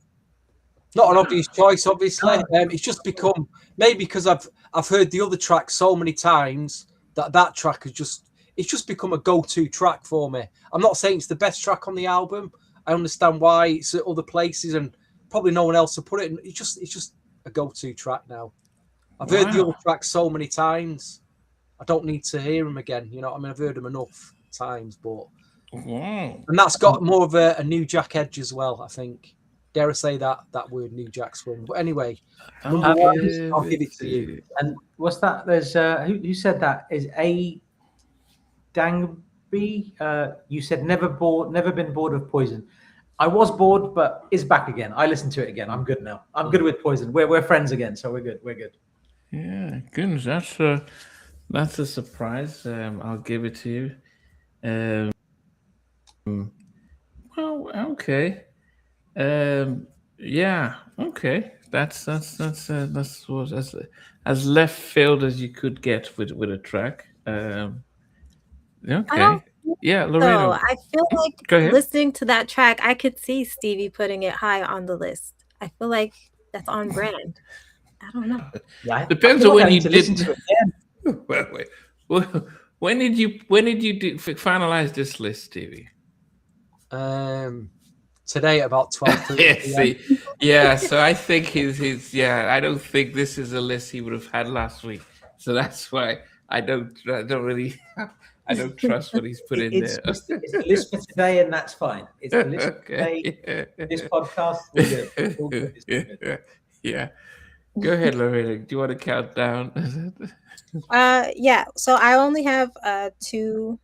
Not an obvious choice, obviously. It's just become, maybe because I've heard the other track so many times that track has just become a go-to track for me. I'm not saying it's the best track on the album. I understand why it's at other places and probably no one else to put it in. It's just a go-to track now. I've heard the other tracks so many times. I don't need to hear them again. You know what I mean? I've heard them enough times, but and that's got more of a New Jack edge as well, I think. Dare I say that word, New Jack Swing. But anyway, number one, I'll give it to you. And what's that? There's who said that? Is A. Dangby? You said never been bored of Poison. I was bored, but it's back again. I listened to it again. I'm good now. I'm good with Poison. We're friends again, so we're good. We're good. Yeah, goodness, that's a surprise. I'll give it to you. Well, okay. Yeah, okay. That's as left field as you could get with a track. Okay. Yeah, Lorena. So I feel like Go ahead. listening to that track, I could see Stevie putting it high on the list. I feel like that's on brand. I don't know. Yeah, Depends on when you listen did. to it again. Wait. Well, when did you finalize this list, Stevie? Today at about 12. Yeah, see, yeah. So I think his I don't think this is a list he would have had last week. So that's why I don't really I don't trust what he's put in there. It's the list for today, and that's fine. It's the list for today. Yeah. This podcast, we're good. All good. It's all good. Yeah. Go ahead, Lorena. Do you want to count down? Yeah. So I only have 2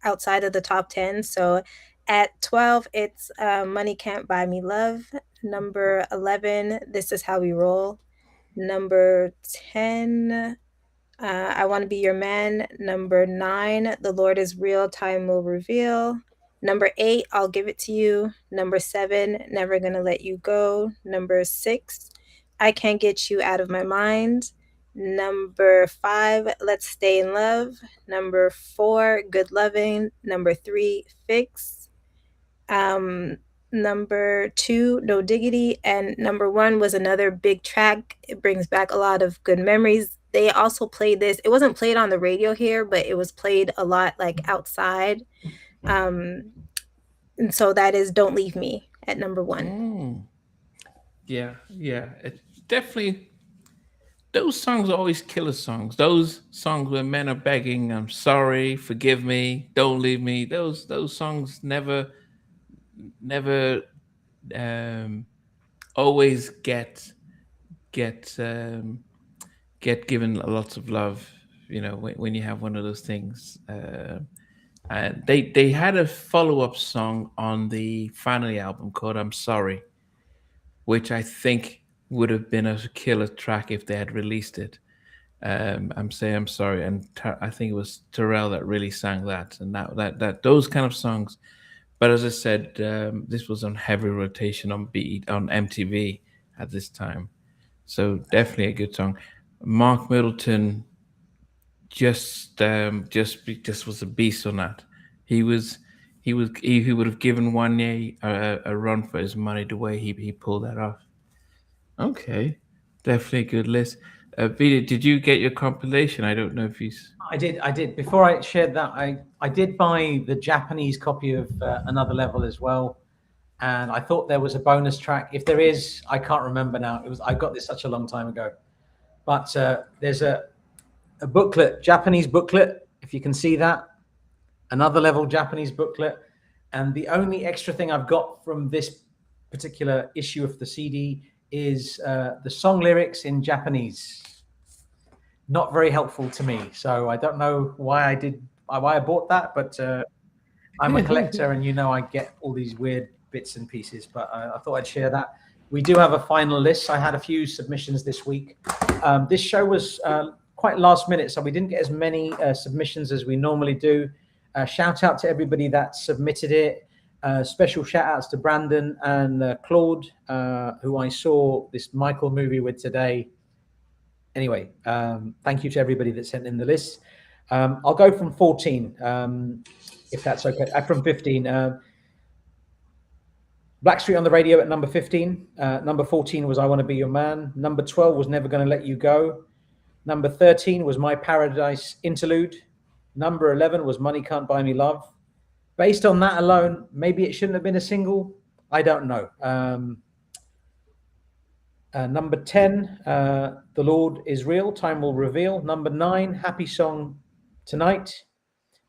outside of the top 10. So at 12, it's Money Can't Buy Me Love. Number 11, This Is How We Roll. Number 10, I Want to Be Your Man. Number 9, The Lord Is Real, Time Will Reveal. Number 8, I'll Give It to You. Number 7, Never Gonna Let You Go. Number 6, I Can't Get You Out of My Mind. Number 5, Let's Stay in Love. Number 4, Good Loving. Number 3, Fix. Number 2, No Diggity. And number 1 was another big track. It brings back a lot of good memories. They also played this. It wasn't played on the radio here, but it was played a lot like outside. And so that is Don't Leave Me at number 1. Yeah. It definitely. Those songs are always killer songs. Those songs where men are begging, "I'm sorry, forgive me, don't leave me." Those songs never always get given lots of love. You know, when you have one of those things. And they had a follow-up song on the final album called "I'm Sorry," which I think would have been a killer track if they had released it. I'm sorry, and I think it was Terrell that really sang that, and that those kind of songs. But as I said, this was on heavy rotation on MTV at this time, so definitely a good song. Mark Middleton just was a beast on that. He would have given Wanye a run for his money the way he pulled that off. Okay, definitely a good list. Vida, did you get your compilation? I don't know if he's. I did. Before I shared that, I did buy the Japanese copy of Another Level as well, and I thought there was a bonus track. If there is, I can't remember now. I got this such a long time ago, but there's a booklet, Japanese booklet. If you can see that, Another Level Japanese booklet, and the only extra thing I've got from this particular issue of the CD is the song lyrics in Japanese. Not very helpful to me, so I don't know why I bought that, but I'm a collector, and I get all these weird bits and pieces. But I thought I'd share that. We do have a final list. I had a few submissions this week. This show was quite last minute, so we didn't get as many submissions as we normally do. Shout out to everybody that submitted it. Special shout outs to Brandon and Claude, who I saw this Michael movie with today. Anyway, thank you to everybody that sent in the list. I'll go from 14, if that's okay. From 15. Blackstreet on the Radio at number 15. Number 14 was I Want to Be Your Man. Number 12 was Never Gonna Let You Go. Number 13 was My Paradise Interlude. Number 11 was Money Can't Buy Me Love. based on that alone, maybe it shouldn't have been a single. I don't know. Number 10, The Lord is Real, Time Will Reveal. Number 9, Happy Song Tonight.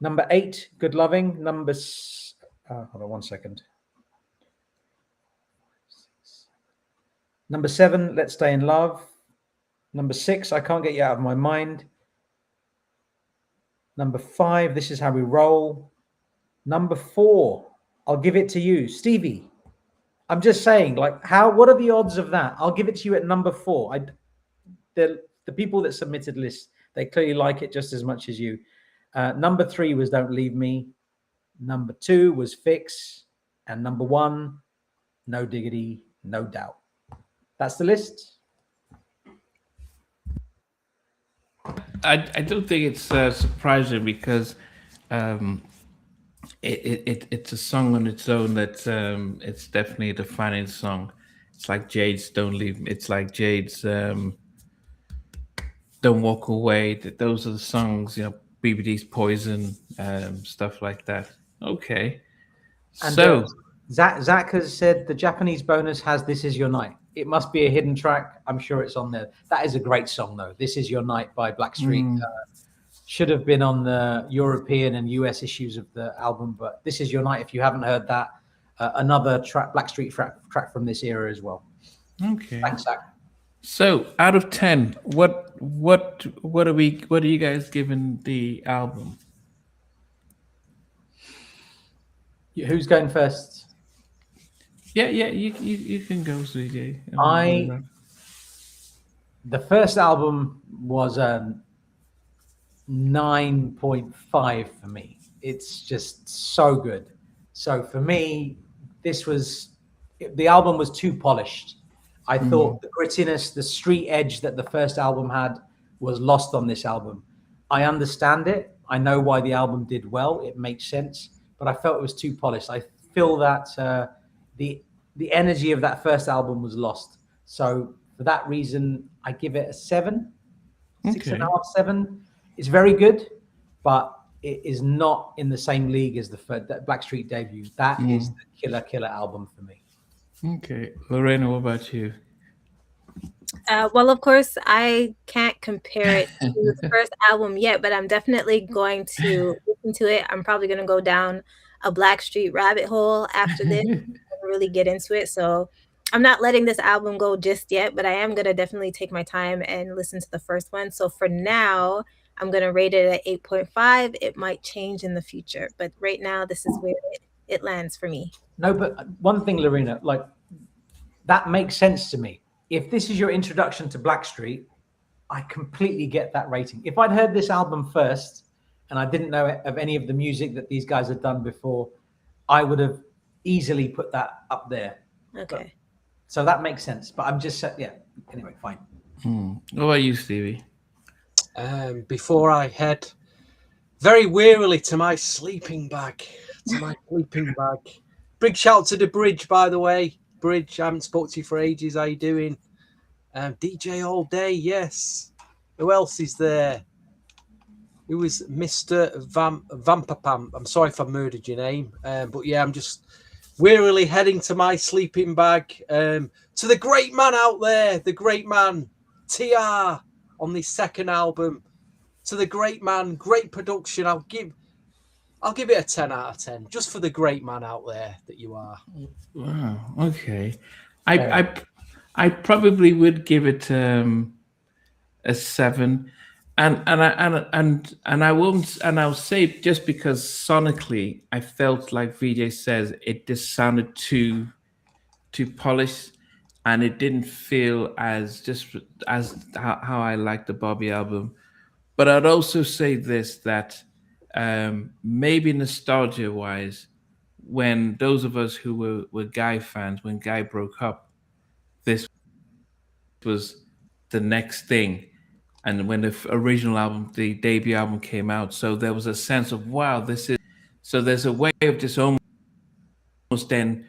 Number 8, Good Loving. Hold on one second. Number 7, Let's Stay in Love. Number 6, I Can't Get You Out of My Mind. Number 5, This Is How We Roll. Number 4, I'll Give It to You. Stevie, I'm just saying, like, what are the odds of that? I'll give it to you at number 4. The people that submitted lists, they clearly like it just as much as you. Number 3 was Don't Leave Me. Number 2 was Fix. And number 1, No Diggity, No Doubt. That's the list. I don't think it's surprising because it's a song on its own that it's definitely a defining song. It's like Jade's Don't Leave Me. It's like Jade's Don't Walk Away. Those are the songs, BBD's Poison, stuff like that. Okay. And so Zach has said the Japanese bonus has This Is Your Night. It must be a hidden track. I'm sure it's on there. That is a great song, though. This Is Your Night by Blackstreet. Should have been on the European and US issues of the album, but This Is Your Night, if you haven't heard that, another Blackstreet track from this era as well. Okay. Thanks, Zach. So out of 10, what are you guys giving the album? Who's going first? Yeah, you can go, CJ. The first album was 9.5 for me. It's just so good. So for me, the album was too polished. I thought the grittiness, the street edge that the first album had was lost on this album. I understand it. I know why the album did well. It makes sense. But I felt it was too polished. I feel that the energy of that first album was lost. So for that reason, I give it a 7, 6.5, 7. It's very good, but it is not in the same league as the Blackstreet debut. That is the killer album for me. Okay. Lorena, what about you? Well, of course, I can't compare it to the first album yet, but I'm definitely going to listen to it. I'm probably going to go down a Blackstreet rabbit hole after this and really get into it. So I'm not letting this album go just yet, but I am going to definitely take my time and listen to the first one. So for now, I'm going to rate it at 8.5. It might change in the future, but right now, this is where it lands for me. No, but one thing, Lorena, like, that makes sense to me. If this is your introduction to Blackstreet, I completely get that rating. If I'd heard this album first and I didn't know of any of the music that these guys had done before, I would have easily put that up there. Okay. So that makes sense. But I'm just, anyway, fine. What about you, Stevie? Before I head very wearily to my sleeping bag, Big shout to the Bridge, by the way. Bridge, I haven't spoke to you for ages. How you doing? DJ all day, yes. Who else is there? Who is Mr. Vampapam? I'm sorry if I murdered your name. But yeah, I'm just wearily heading to my sleeping bag. To the great man out there, the great man, TR, on this second album. To the great man, great production. I'll give it a 10 out of 10, just for the great man out there that you are. Wow. Okay. I probably would give it a 7, and I'll say just because sonically I felt like VJ says it just sounded too polished, and it didn't feel as how I like the Bobby album. But I'd also say this, that maybe nostalgia wise, when those of us who were Guy fans, when Guy broke up, this was the next thing. And when the original album, the debut album came out, so there was a sense of, wow, so there's a way of just almost then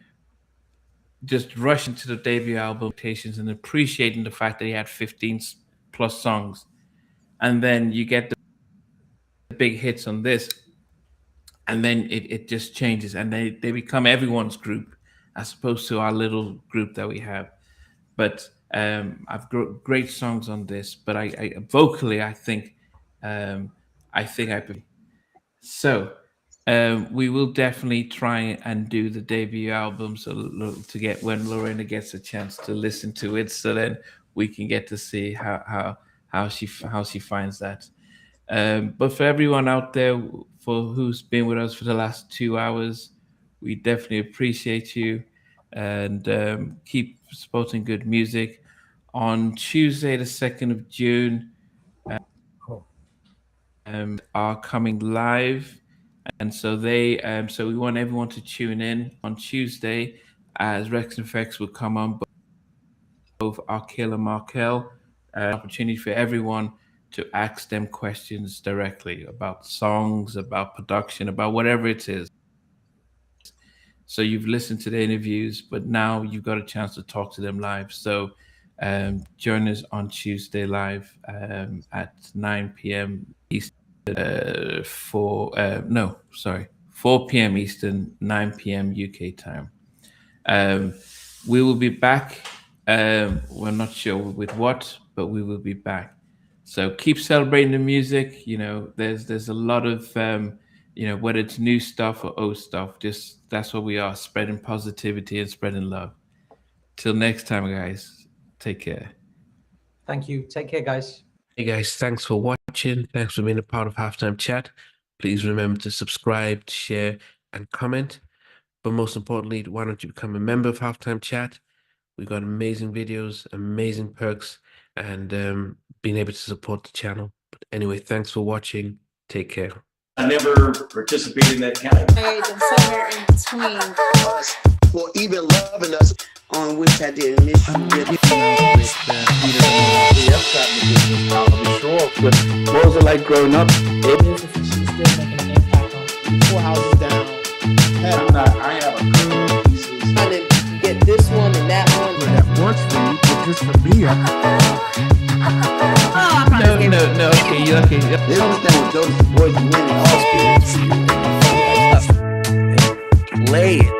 just rushing to the debut album and appreciating the fact that he had 15 plus songs. And then you get the big hits on this. and then it just changes, and they become everyone's group as opposed to our little group that we have. But I've got great songs on this, but I vocally I think I so. We will definitely try and do the debut album to get when Lorena gets a chance to listen to it, so then we can get to see how she finds that. But for everyone out there for who's been with us for the last 2 hours, we definitely appreciate you, and keep supporting good music. On Tuesday, the 2nd of June, are coming live. And so so we want everyone to tune in on Tuesday, as Rex and Fex will come on, both Arkell and Markel. Opportunity for everyone to ask them questions directly about songs, about production, about whatever it is. So you've listened to the interviews, but now you've got a chance to talk to them live. So join us on Tuesday live at 9 p.m. Eastern. 4 p.m. Eastern, 9 p.m. UK time. We will be back. We're not sure with what, but we will be back. So keep celebrating the music. You know, there's a lot of whether it's new stuff or old stuff. Just that's what we are, spreading positivity and spreading love. Till next time, guys. Take care. Thank you. Take care, guys. Hey guys, thanks for watching. Thanks for being a part of Halftime Chat. Please remember to subscribe, share, and comment. But most importantly, why don't you become a member of Halftime Chat? We've got amazing videos, amazing perks, and being able to support the channel. But anyway, thanks for watching. Take care. I never participated in that kind of. And somewhere in between us, or even loving us, on which I didn't miss you with. What was it like growing up? She's still making an impact on 4 houses down. I have a couple of pieces. Trying to get this one and that one. That works for you, but just for me, No. Okay. They understand what those boys are winning all spirits. Play it.